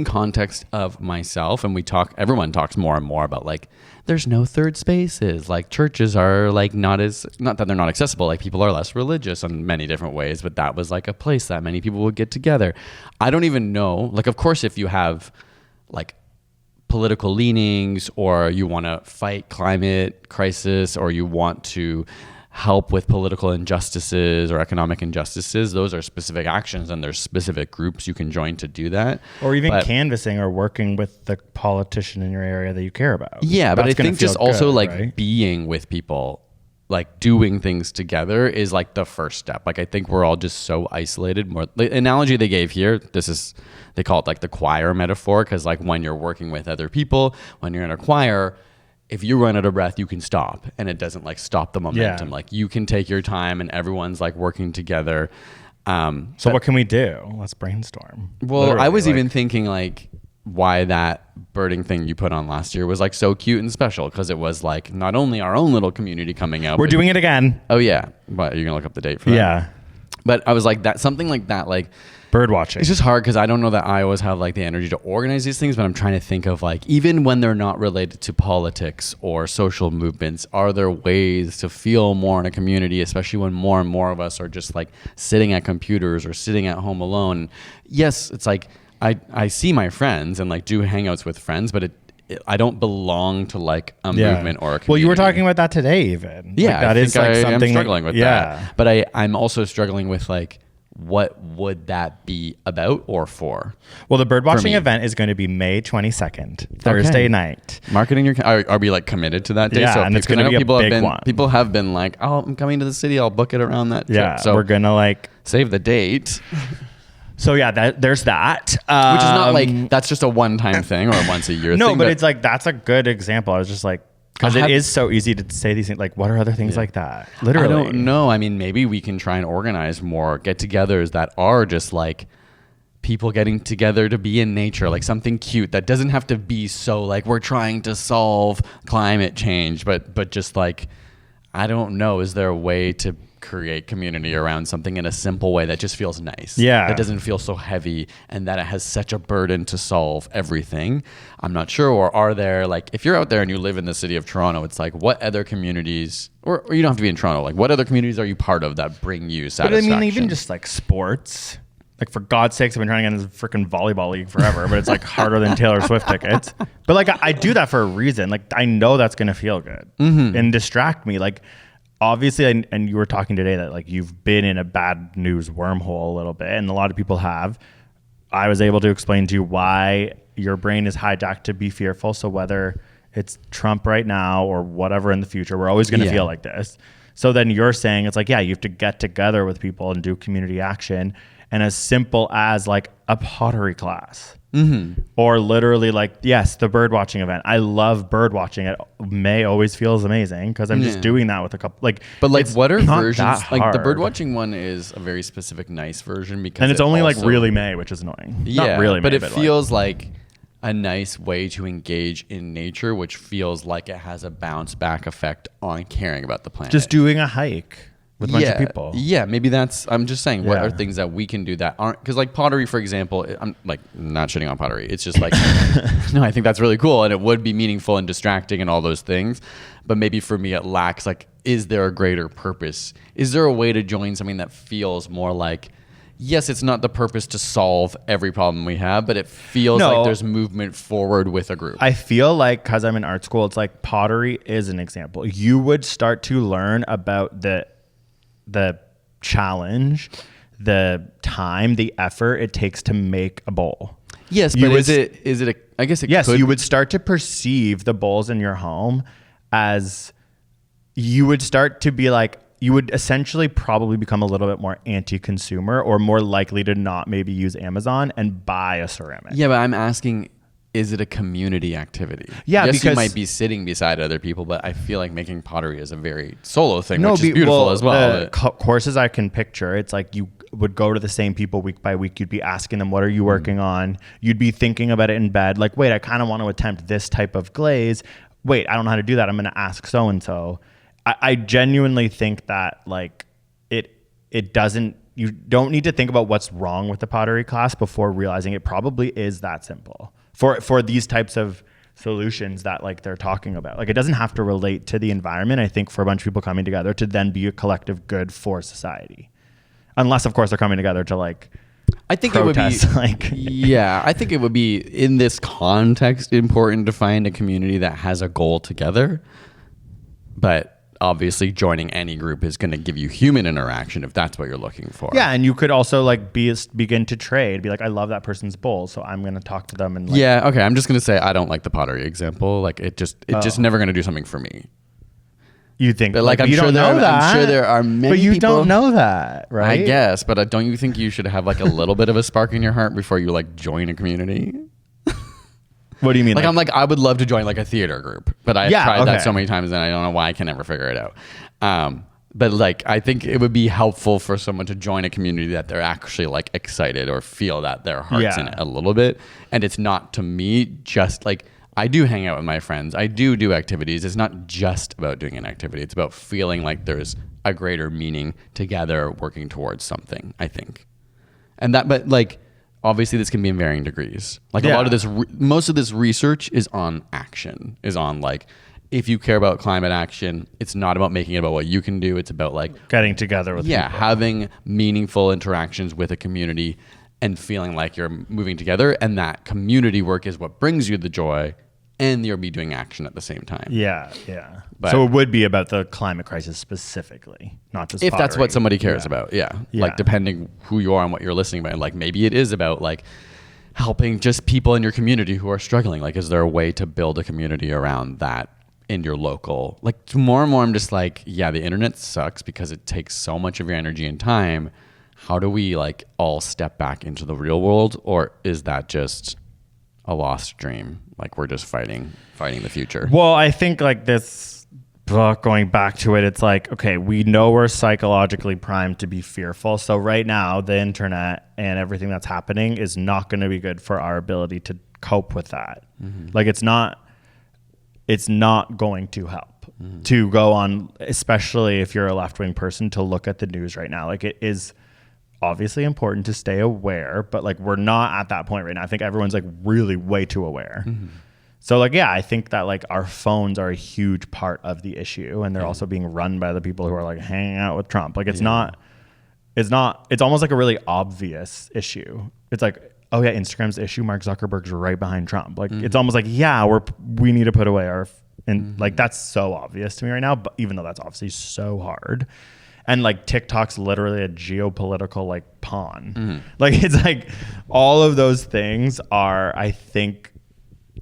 context of myself, and everyone talks more and more about like there's no third spaces, like churches are like not that they're not accessible, like people are less religious in many different ways, but that was like a place that many people would get together. I don't even know, like of course if you have like political leanings, or you want to fight climate crisis, or you want to help with political injustices or economic injustices, those are specific actions, and there's specific groups you can join to do that. Or even canvassing or working with the politician in your area that you care about. Yeah, but I think just also like right? being with people like doing things together is like the first step. Like I think we're all just so isolated. More the analogy they gave here, they call it like the choir metaphor, because like when you're working with other people, when you're in a choir, if you run out of breath, you can stop, and it doesn't like stop the momentum. Yeah. Like you can take your time, and everyone's like working together. So what can we do? Let's brainstorm. Well, Literally, I was like, even thinking like why that birding thing you put on last year was like so cute and special, because it was like not only our own little community coming out. we're but- doing it again. Oh yeah, but you're gonna look up the date for that. Yeah. But I was like that something like that, like Bird watching. it's just hard because I don't know that I always have like the energy to organize these things, but I'm trying to think of like, even when they're not related to politics or social movements, are there ways to feel more in a community, especially when more and more of us are just like sitting at computers or sitting at home alone? Yes, it's like I see my friends and like do hangouts with friends, but I don't belong to like a movement or a community. Well, you were talking about that today even. Yeah, Like, that I is think like I something am struggling with yeah. that. But I'm also struggling with like, what would that be about or for? Well, the bird watching me. event is going to be May 22nd, Thursday night. Marketing your are we like committed to that day? Yeah, so and it's because gonna I know be a big one. People have been like, oh, I'm coming to the city, I'll book it around that Yeah, trip. So we're gonna like. save the date. So yeah, there's that, Which is not like that's just a one-time thing or a once a year no, thing. but it's like that's a good example. I was just like, because I'll it have- is so easy to say these things. Like, what are other things like that? Literally, I don't know. I mean, maybe we can try and organize more get-togethers that are just like people getting together to be in nature, like something cute that doesn't have to be so like we're trying to solve climate change, but just like, I don't know. Is there a way to create community around something in a simple way that just feels nice? Yeah. That doesn't feel so heavy and that it has such a burden to solve everything. I'm not sure. Or are there, like, if you're out there and you live in the city of Toronto, it's like, what other communities, or you don't have to be in Toronto, like, what other communities are you part of that bring you But satisfaction? I mean, even just like sports. Like, for God's sakes, I've been trying to get in this freaking volleyball league forever, but it's like harder than Taylor Swift tickets. But like, I do that for a reason. Like, I know that's going to feel good and distract me. Like, obviously, and you were talking today that like you've been in a bad news wormhole a little bit, and a lot of people have. I was able to explain to you why your brain is hijacked to be fearful. So whether it's Trump right now or whatever in the future, we're always going to feel like this. So then you're saying it's like, yeah, you have to get together with people and do community action. And as simple as like a pottery class. Or literally like, yes, the bird watching event. I love bird watching. It May always feels amazing because I'm just doing that with a couple like. But like, it's what are not versions? that Like the hard. bird watching one is a very specific, nice version because and it's it only like also- really May, which is annoying. Yeah, Not really, but May, it like- feels like a nice way to engage in nature, which feels like it has a bounce back effect on caring about the planet. just doing a hike with a bunch of people. Yeah, maybe that's. I'm just saying, what Yeah. are things that we can do that aren't? Because like pottery, for example, I'm like not shitting on pottery. It's just like, no, I think that's really cool, and it would be meaningful and distracting and all those things. But maybe for me, it lacks like, is there a greater purpose? Is there a way to join something that feels more like? Yes, it's not the purpose to solve every problem we have, but it feels No. like there's movement forward with a group. I feel like because I'm in art school, it's like pottery is an example. You would start to learn about the challenge, the time, the effort it takes to make a bowl. Yes, You but would is it a? I guess it Yes, could. you would start to perceive the bowls in your home as you would start to be like, you would essentially probably become a little bit more anti-consumer or more likely to not maybe use Amazon and buy a ceramic. Yeah, but I'm asking, is it a community activity? Yeah, yes, you because- might be sitting beside other people, but I feel like making pottery is a very solo thing, which is beautiful as well. The courses I can picture, it's like you would go to the same people week by week. You'd be asking them, what are you working on? You'd be thinking about it in bed. Like, wait, I kind of want to attempt this type of glaze. Wait, I don't know how to do that. I'm going to ask so-and-so. I genuinely think that like it doesn't, you don't need to think about what's wrong with the pottery class before realizing it probably is that simple for these types of solutions that like they're talking about. Like, it doesn't have to relate to the environment, I think, for a bunch of people coming together to then be a collective good for society. Unless, of course, they're coming together to like I think protest, it would be like yeah, I think it would be in this context important to find a community that has a goal together. But obviously joining any group is going to give you human interaction if that's what you're looking for. yeah, and you could also like begin to trade, be like, I love that person's bowl, so I'm going to talk to them and like, Yeah, okay, I'm just going to say I don't like the pottery example. Like it just never going to do something for me. You think, But like, you don't know that. I'm sure there are many but you people, don't know that, right? I guess, but don't you think you should have like a little bit of a spark in your heart before you like join a community? What do you mean? Like, I'm like, I would love to join like a theater group, but I've tried that okay. so many times and I don't know why I can never figure it out. But like, I think it would be helpful for someone to join a community that they're actually like excited or feel that their heart's in it a little bit. And it's not, to me, just like, I do hang out with my friends. I do activities. It's not just about doing an activity. It's about feeling like there's a greater meaning together working towards something, I think. And that, but like, obviously this can be in varying degrees. Like a lot of this, most of this research is on action, is on like, if you care about climate action, it's not about making it about what you can do. It's about like getting together with people. Having meaningful interactions with a community and feeling like you're moving together. And that community work is what brings you the joy, and you'll be doing action at the same time. Yeah. But so it would be about the climate crisis specifically, not just if that's pottery. what somebody cares about. Like depending who you are and what you're listening about, like maybe it is about like helping just people in your community who are struggling. Like, is there a way to build a community around that in your local? Like, more and more I'm just like, the internet sucks because it takes so much of your energy and time. How do we like all step back into the real world? Or is that just a lost dream? Like, we're just fighting the future. Well, I think like this book, going back to it, it's like, okay, we know we're psychologically primed to be fearful. So right now, the internet and everything that's happening is not going to be good for our ability to cope with that. Mm-hmm. Like, it's not going to help to go on, especially if you're a left-wing person, to look at the news right now. Like, it is obviously important to stay aware, but like, we're not at that point right now. I think everyone's like really way too aware. Mm-hmm. So like, I think that like our phones are a huge part of the issue, and they're also being run by the people who are like hanging out with Trump. Like, it's almost like a really obvious issue. It's like, oh yeah, Instagram's the issue. Mark Zuckerberg's right behind Trump. Like, it's almost like, we need to put away our, and like, that's so obvious to me right now, but even though that's obviously so hard. And like, TikTok's literally a geopolitical like pawn. Like, it's like all of those things are, I think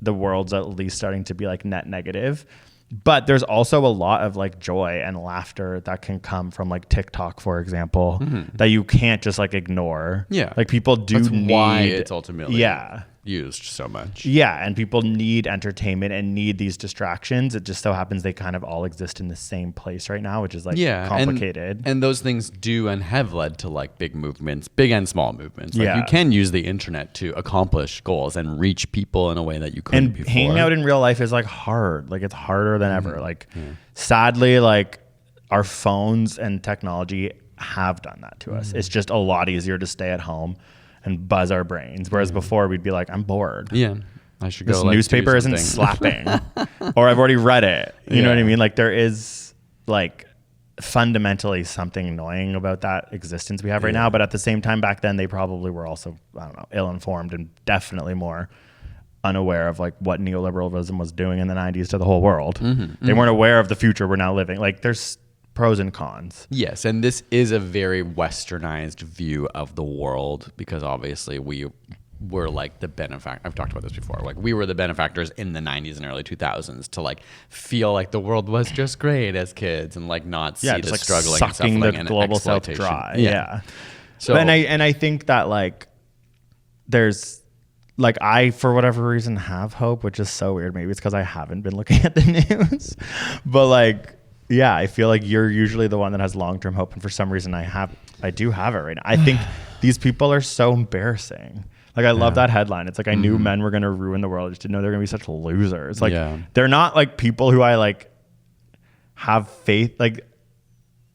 the world's at least starting to be like net negative. But there's also a lot of like joy and laughter that can come from like TikTok, for example, that you can't just like ignore. Yeah. Like, people do That's need, why it's ultimately yeah, used so much. Yeah, and people need entertainment and need these distractions. It just so happens they kind of all exist in the same place right now, which is like complicated. And those things do and have led to like big movements, big and small movements. Like, you can use the internet to accomplish goals and reach people in a way that you couldn't before. And hanging out in real life is like hard. Like, it's harder than ever. Like, sadly, like, our phones and technology have done that to us. It's just a lot easier to stay at home and buzz our brains. Whereas before we'd be like, I'm bored. Yeah. I should go. This like, newspaper isn't slapping. Or I've already read it. You know what I mean? Like, there is like fundamentally something annoying about that existence we have right now. But at the same time, back then they probably were also, I don't know, ill-informed and definitely more unaware of like what neoliberalism was doing in the 90s to the whole world. They weren't aware of the future we're now living. Like, there's pros and cons. Yes, and this is a very westernized view of the world, because obviously we were like the benefactor. I've talked about this before. Like, we were the benefactors in the 90s and early 2000s to like feel like the world was just great as kids, and like not see the like struggling sucking and the and global south exploitation. dry. Yeah. So and I think that like there's like, I, for whatever reason, have hope, which is so weird. Maybe it's because I haven't been looking at the news, but like, I feel like you're usually the one that has long-term hope, and for some reason I do have it right now. I think these people are so embarrassing. Like, I love that headline. It's like, I knew men were going to ruin the world. I just didn't know they're going to be such losers. Like, they're not like people who I like have faith. Like,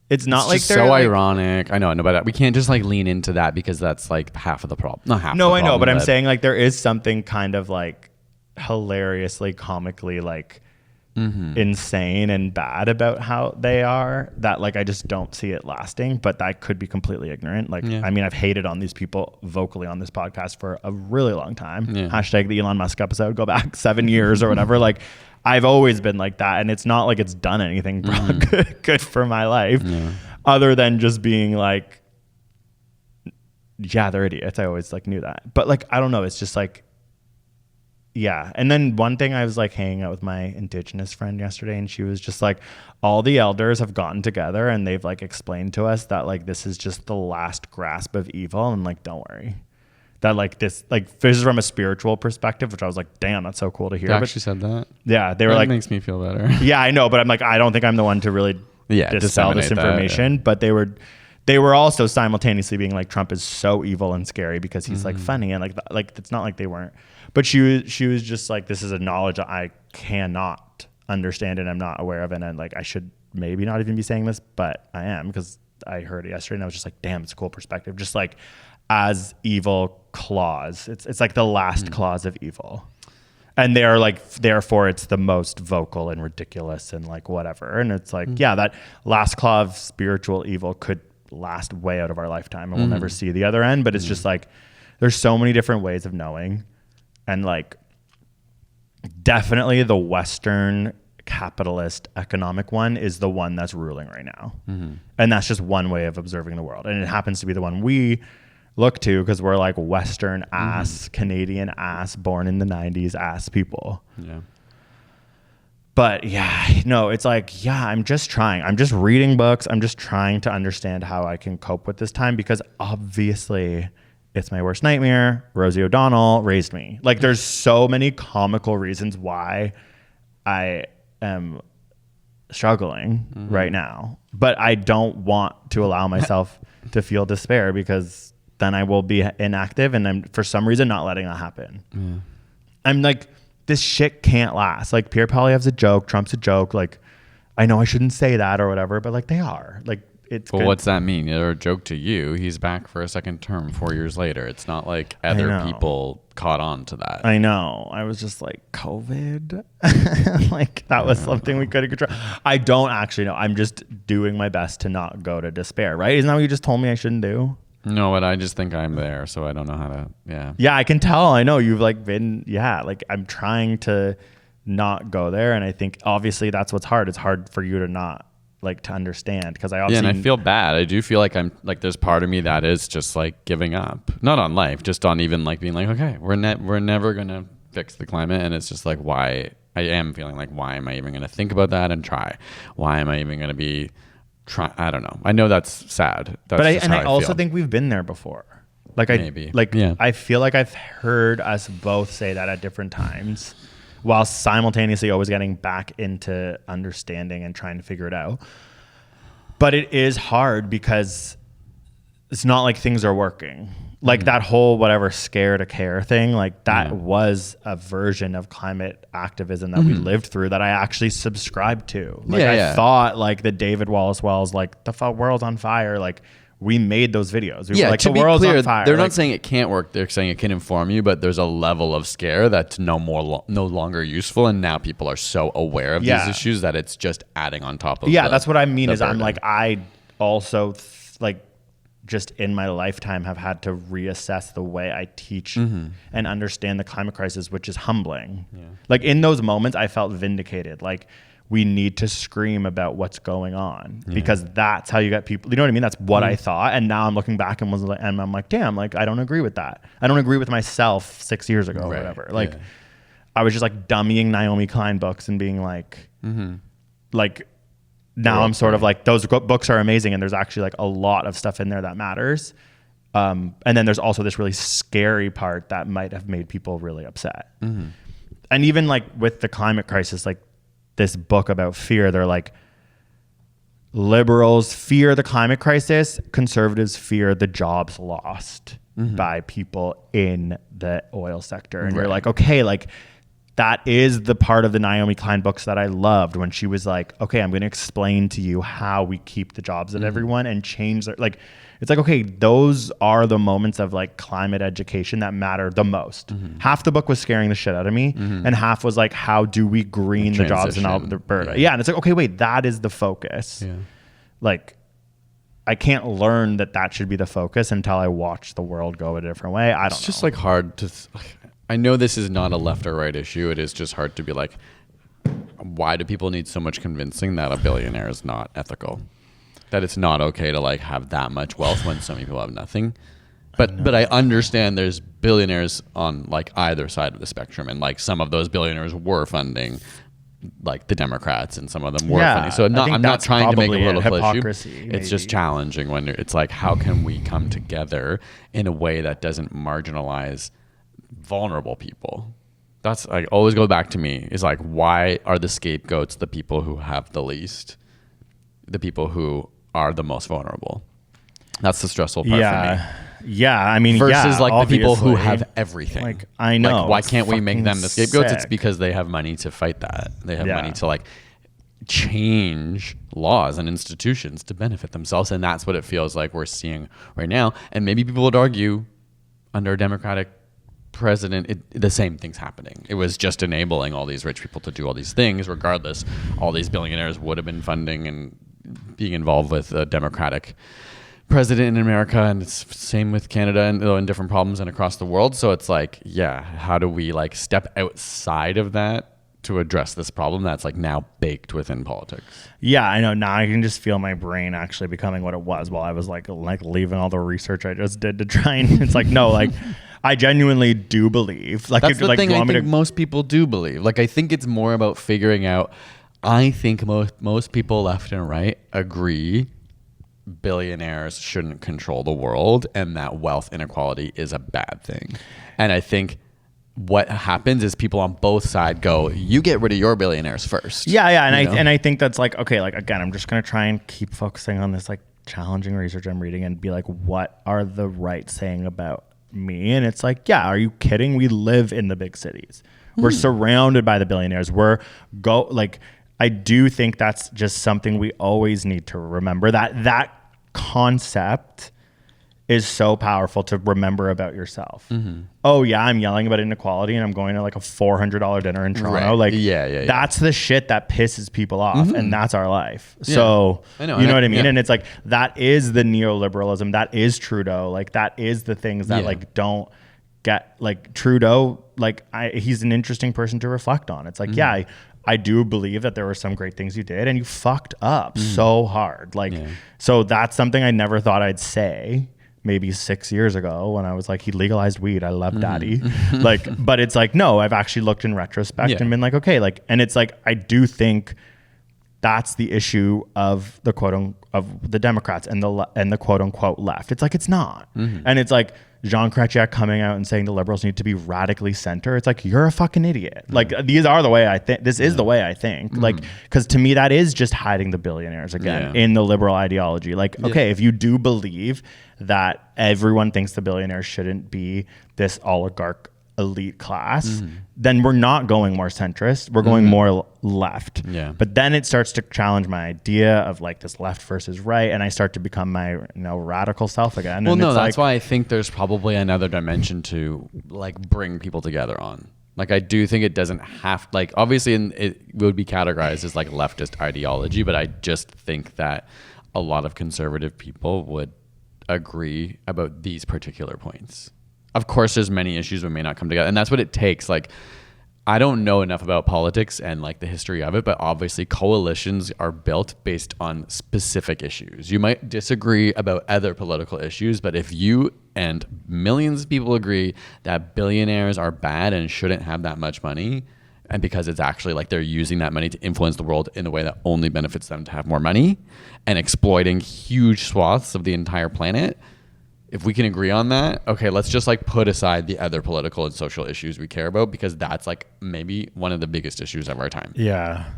it's not like they're so like, ironic. I know, but we can't just like lean into that, because that's like half of the problem. Not half. No, I know, but I'm saying like there is something kind of like hilariously, comically like insane and bad about how they are, that like I just don't see it lasting. But that could be completely ignorant. Like, I mean, I've hated on these people vocally on this podcast for a really long time. Hashtag the Elon Musk episode, go back 7 years or whatever. Like, I've always been like that, and it's not like it's done anything good for my life, other than just being like, they're idiots. I always like knew that, but like, I don't know. It's just like, Yeah. And then one thing, I was like hanging out with my indigenous friend yesterday, and she was just like, all the elders have gotten together and they've like explained to us that like this is just the last grasp of evil, and like don't worry. That like this is from a spiritual perspective, which I was like, damn, that's so cool to hear. They actually said that. Yeah, they were That like, makes me feel better. yeah, I know, but I'm like, I don't think I'm the one to really dispel this disseminate that, information. yeah. But they were also simultaneously being like, Trump is so evil and scary because he's like funny, and like it's not like they weren't. But she was just like, this is a knowledge that I cannot understand and I'm not aware of, and like I should maybe not even be saying this, but I am, because I heard it yesterday and I was just like, damn, it's a cool perspective. Just like as evil clause, it's like the last clause of evil. And they're like, therefore it's the most vocal and ridiculous and like whatever. And it's like, yeah, that last clause of spiritual evil could last way out of our lifetime and we'll never see the other end. But it's just like, there's so many different ways of knowing. And like, definitely the Western capitalist economic one is the one that's ruling right now. And that's just one way of observing the world. And it happens to be the one we look to because we're like Western ass, Canadian ass, born in the 90s ass people. Yeah. But yeah, no, it's like, yeah, I'm just reading books. I'm just trying to understand how I can cope with this time, because obviously it's my worst nightmare. Rosie O'Donnell raised me. Like, there's so many comical reasons why I am struggling right now, but I don't want to allow myself to feel despair, because then I will be inactive, and I'm for some reason not letting that happen. I'm like, this shit can't last. Like, Pierre Poilievre's a joke, Trump's a joke. Like, I know I shouldn't say that or whatever, but like they are. Like, it's well, good. what's that mean? They're a joke to you. He's back for a second term 4 years later. It's not like other people caught on to that. I know. I was just like, COVID? Like, that was something we couldn't control. I don't actually know. I'm just doing my best to not go to despair, right? Isn't that what you just told me I shouldn't do? No, but I just think I'm there, so I don't know how to, Yeah, I can tell. I know you've like been, like I'm trying to not go there. And I think obviously that's what's hard. It's hard for you to not like to understand, because I obviously... Yeah, and I feel bad. I do feel like I'm like, there's part of me that is just like giving up. Not on life, just on even like being like, okay, we're never going to fix the climate. And it's just like, why? I am feeling like, why am I even going to think about that and try? Why am I even going to be... I don't know. I know that's sad. That's I also think we've been there before. Like I feel like I've heard us both say that at different times, while simultaneously always getting back into understanding and trying to figure it out. But it is hard because it's not like things are working. Like that whole whatever scare to care thing, like that was a version of climate activism that we lived through that I actually subscribed to. Like I thought like the David Wallace Wells, like the world's on fire, like we made those videos. We were like, the world's on fire. They're like, not saying it can't work. They're saying it can inform you, but there's a level of scare that's no longer useful. And now people are so aware of these issues that it's just adding on top of that's what I mean is burden. I'm like, I also like just in my lifetime have had to reassess the way I teach and understand the climate crisis, which is humbling. Like in those moments I felt vindicated. Like we need to scream about what's going on because that's how you get people, you know what I mean? That's what I thought. And now I'm looking back and I'm like, damn, like I don't agree with that. I don't agree with myself 6 years ago or whatever. Like I was just like dummying Naomi Klein books and being like, like, now I'm sort of like, those books are amazing and there's actually like a lot of stuff in there that matters. And then there's also this really scary part that might have made people really upset. And even like with the climate crisis, like this book about fear, they're like, liberals fear the climate crisis, conservatives fear the jobs lost by people in the oil sector. And you're like, okay, like that is the part of the Naomi Klein books that I loved, when she was like, okay, I'm going to explain to you how we keep the jobs of everyone and change their, like, it's like, okay, those are the moments of like climate education that matter the most. Half the book was scaring the shit out of me and half was like, how do we green the jobs in Alberta? And it's like, okay, wait, that is the focus. Like, I can't learn that should be the focus until I watch the world go a different way. I don't know. It's just like hard to... I know this is not a left or right issue. It is just hard to be like, why do people need so much convincing that a billionaire is not ethical? That it's not okay to like have that much wealth when so many people have nothing. But I understand there's billionaires on like either side of the spectrum, and like some of those billionaires were funding like the Democrats, and some of them were funding. So I'm not that's trying to make a probably political hypocrisy, issue. It's just maybe. challenging when it's like, how can we come together in a way that doesn't marginalize vulnerable people? That's like always go back to me is like, why are the scapegoats the people who have the least, the people who are the most vulnerable? That's the stressful part for me. Yeah, I mean, Versus like the people who obviously. have everything. Like, I know, Like, why it's can't we make fucking them the scapegoats? It's sick. because they have money to fight that. They have Yeah. money to like change laws and institutions to benefit themselves. And that's what it feels like we're seeing right now. And maybe people would argue under a Democratic president, the same thing's happening. It was just enabling all these rich people to do all these things. Regardless, all these billionaires would have been funding and being involved with a Democratic president in America, and it's same with Canada and different problems and across the world. So it's like, yeah, how do we like step outside of that to address this problem that's like now baked within politics? Yeah, I know. Now I can just feel my brain actually becoming what it was while I was like leaving all the research I just did to try and it's like, no, like I genuinely do believe. Like, That's the like, thing you I want me think to- most people do believe. Like, I think it's more about figuring out. I think most people left and right agree billionaires shouldn't control the world and that wealth inequality is a bad thing. And I think what happens is people on both sides go, you get rid of your billionaires first. Yeah, and You know? I think that's like, okay, like again, I'm just gonna try and keep focusing on this like challenging research I'm reading and be like, what are the right saying about me? And it's like, yeah, are you kidding? We live in the big cities. We're surrounded by the billionaires. I do think that's just something we always need to remember, that concept is so powerful to remember about yourself. Oh yeah, I'm yelling about inequality and I'm going to like a $400 dinner in Toronto. Right. Like, Yeah. that's the shit that pisses people off, and that's our life. Yeah. So I know. you know what I mean? Yeah. And it's like, that is the neoliberalism. That is Trudeau. Like, that is the things that Yeah. like don't get like Trudeau. Like, he's an interesting person to reflect on. It's like, yeah, I do believe that there were some great things you did and you fucked up so hard. Like, so that's something I never thought I'd say maybe 6 years ago when I was like, he legalized weed. I love daddy. Like, but it's like, no, I've actually looked in retrospect and been like, okay, like, and it's like, I do think that's the issue of the of the Democrats and the quote unquote left. It's like, it's not. And it's like Jean Chrétien coming out and saying the liberals need to be radically center. It's like, you're a fucking idiot. Like, these are the way I think. This is the way I think. Like, because to me, that is just hiding the billionaires again in the liberal ideology. Like, okay, if you do believe that everyone thinks the billionaires shouldn't be this oligarch elite class, then we're not going more centrist. We're going more left. Yeah. But then it starts to challenge my idea of like this left versus right, and I start to become my radical self again. Well, and no, it's that's like, why I think there's probably another dimension to like bring people together on. Like, I do think it doesn't have, like, obviously it would be categorized as like leftist ideology, but I just think that a lot of conservative people would agree about these particular points. Of course, there's many issues that may not come together, and that's what it takes. Like, I don't know enough about politics and like the history of it, but obviously coalitions are built based on specific issues. You might disagree about other political issues, but if you and millions of people agree that billionaires are bad and shouldn't have that much money, and because it's actually like they're using that money to influence the world in a way that only benefits them to have more money and exploiting huge swaths of the entire planet, if we can agree on that, okay, let's just like put aside the other political and social issues we care about, because that's like maybe one of the biggest issues of our time. yeah.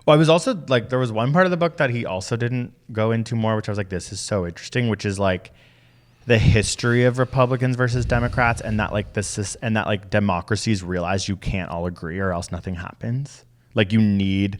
Well, I was also like, there was one part of the book that he also didn't go into more, which I was like, this is so interesting, which is like the history of Republicans versus Democrats, and that like and that like democracies realize you can't all agree or else nothing happens. Like, you need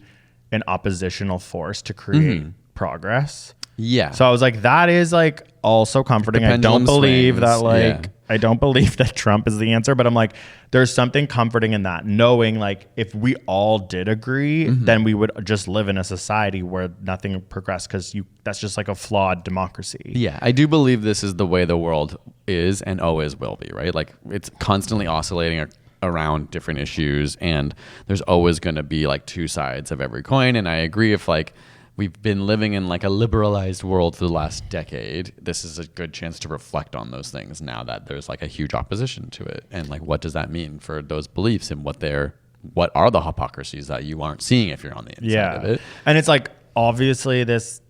an oppositional force to create progress. Yeah. So I was like, that is like also comforting. I pendulum don't believe swings, that like, yeah. I don't believe that Trump is the answer, but I'm like, there's something comforting in that, knowing like if we all did agree, then we would just live in a society where nothing progressed, because that's just like a flawed democracy. Yeah, I do believe this is the way the world is and always will be, right? Like, it's constantly oscillating around different issues, and there's always going to be like two sides of every coin. And I agree, if like we've been living in like a liberalized world for the last decade. This is a good chance to reflect on those things now that there's like a huge opposition to it. And like, what does that mean for those beliefs and what are the hypocrisies that you aren't seeing if you're on the inside of it? And it's like, obviously this,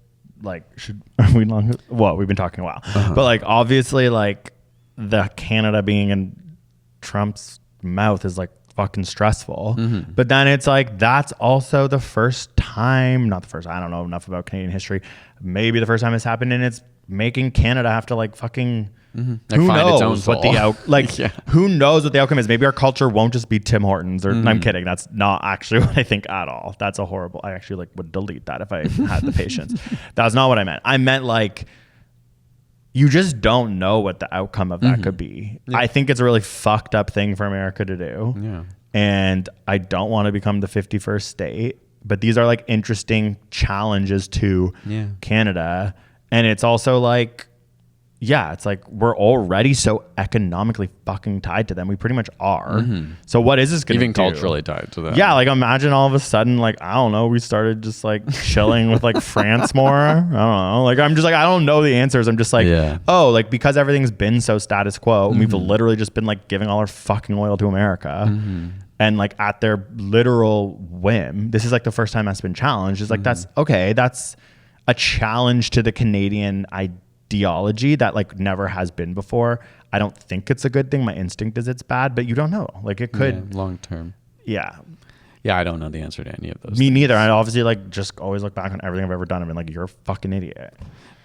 like, are we long? What, we've been talking a while, but like, obviously like the Canada being in Trump's mouth is like fucking stressful. But then it's like, that's also the first time, not the first, I don't know enough about Canadian history, maybe the first time it's happened, and it's making Canada have to like fucking Like who find its own knows what soul. who knows what the outcome is. Maybe our culture won't just be Tim Hortons, or I'm kidding, that's not actually what I think at all. That's a horrible, I actually like would delete that if I had the patience. That's not what I meant. I meant like, you just don't know what the outcome of that could be. I think it's a really fucked up thing for America to do. And I don't want to become the 51st state, but these are like interesting challenges to Canada. And it's also like, it's like we're already so economically fucking tied to them. We pretty much are. So what is this going to do? Even culturally tied to them. Yeah, like imagine all of a sudden, like, I don't know, we started just like chilling with like France more. I don't know. Like, I'm just like, I don't know the answers. I'm just like, oh, like because everything's been so status quo, and we've literally just been like giving all our fucking oil to America. And like at their literal whim, this is like the first time that's been challenged. It's like, that's okay. That's a challenge to the Canadian ideology that like never has been before. I don't think it's a good thing. My instinct is it's bad, but you don't know. Like it could long term. Yeah, I don't know the answer to any of those. Me neither. I obviously like just always look back on everything I've ever done and been like, you're a fucking idiot.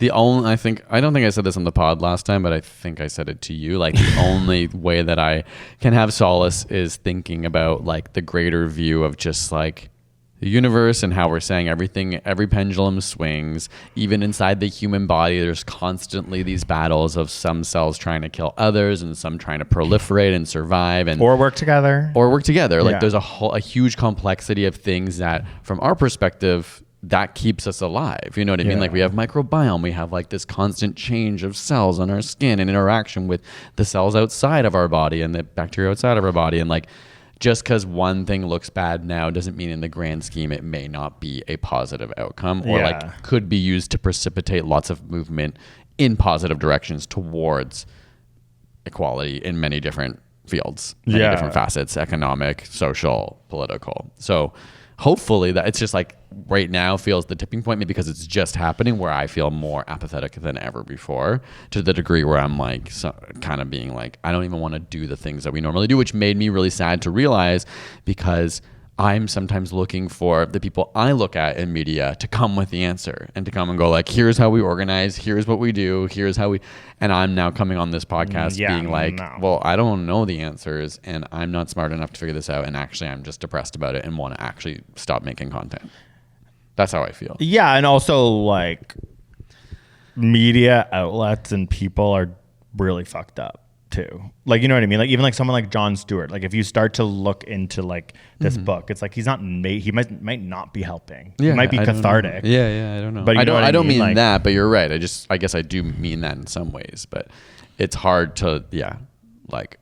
I don't think I said this on the pod last time, but I think I said it to you. Like the only way that I can have solace is thinking about like the greater view of just like the universe and how we're saying every pendulum swings. Even inside the human body, there's constantly these battles of some cells trying to kill others and some trying to proliferate and survive or work together. Like there's a huge complexity of things that from our perspective, that keeps us alive. You know what I mean? Like we have microbiome, we have like this constant change of cells on our skin and interaction with the cells outside of our body and the bacteria outside of our body. And like, just because one thing looks bad now doesn't mean in the grand scheme it may not be a positive outcome or like could be used to precipitate lots of movement in positive directions towards equality in many different fields, many different facets, economic, social, political. So hopefully that it's just like right now feels the tipping point, maybe because it's just happening, where I feel more apathetic than ever before, to the degree where I'm like kind of being like, I don't even want to do the things that we normally do, which made me really sad to realize, because I'm sometimes looking for the people I look at in media to come with the answer and to come and go like, here's how we organize, here's what we do, here's how we, and I'm now coming on this podcast being like, well, I don't know the answers and I'm not smart enough to figure this out. And actually I'm just depressed about it and want to actually stop making content. That's how I feel. Yeah. And also like media outlets and people are really fucked up too. Like, you know what I mean? Like even like someone like Jon Stewart, like if you start to look into like this book, it's like he's not he might not be helping. He might be cathartic. Yeah, I don't know. But I don't mean like, that, but you're right. I guess I do mean that in some ways, but it's hard to like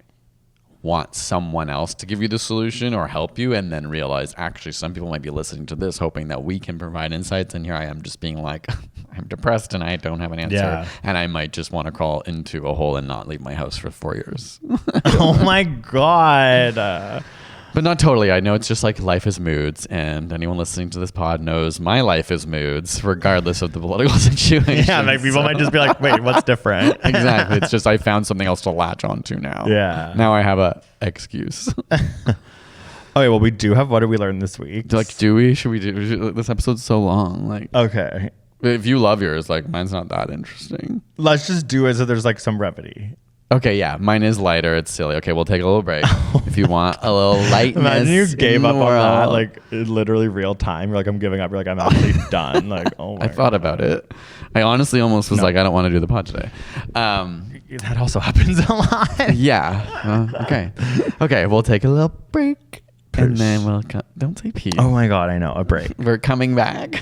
want someone else to give you the solution or help you and then realize actually some people might be listening to this hoping that we can provide insights, and here I am just being like, I'm depressed and I don't have an answer, and I might just want to crawl into a hole and not leave my house for 4 years. Oh my god. But not totally. I know it's just like life is moods, and anyone listening to this pod knows my life is moods, regardless of the political situation. Yeah, like people might just be like, wait, what's different? Exactly. It's just I found something else to latch onto now. Yeah. Now I have a excuse. Okay, well, we do have What Did We Learn This Week? Like, do we? Should we do? This episode's so long. Like, okay. If you love yours, like mine's not that interesting. Let's just do it so there's like some brevity. Okay, yeah, mine is lighter. It's silly. Okay, we'll take a little break. If you want a little lightness. Imagine you gave up on that, like in literally real time. You're like, I'm giving up. You're like, I'm actually done. Like, oh my I thought about it. I honestly almost was like, I don't want to do the pod today. That also happens a lot. Yeah. Okay. Okay, we'll take a little break. And then we'll don't say pee. Oh my god, I know. A break. We're coming back.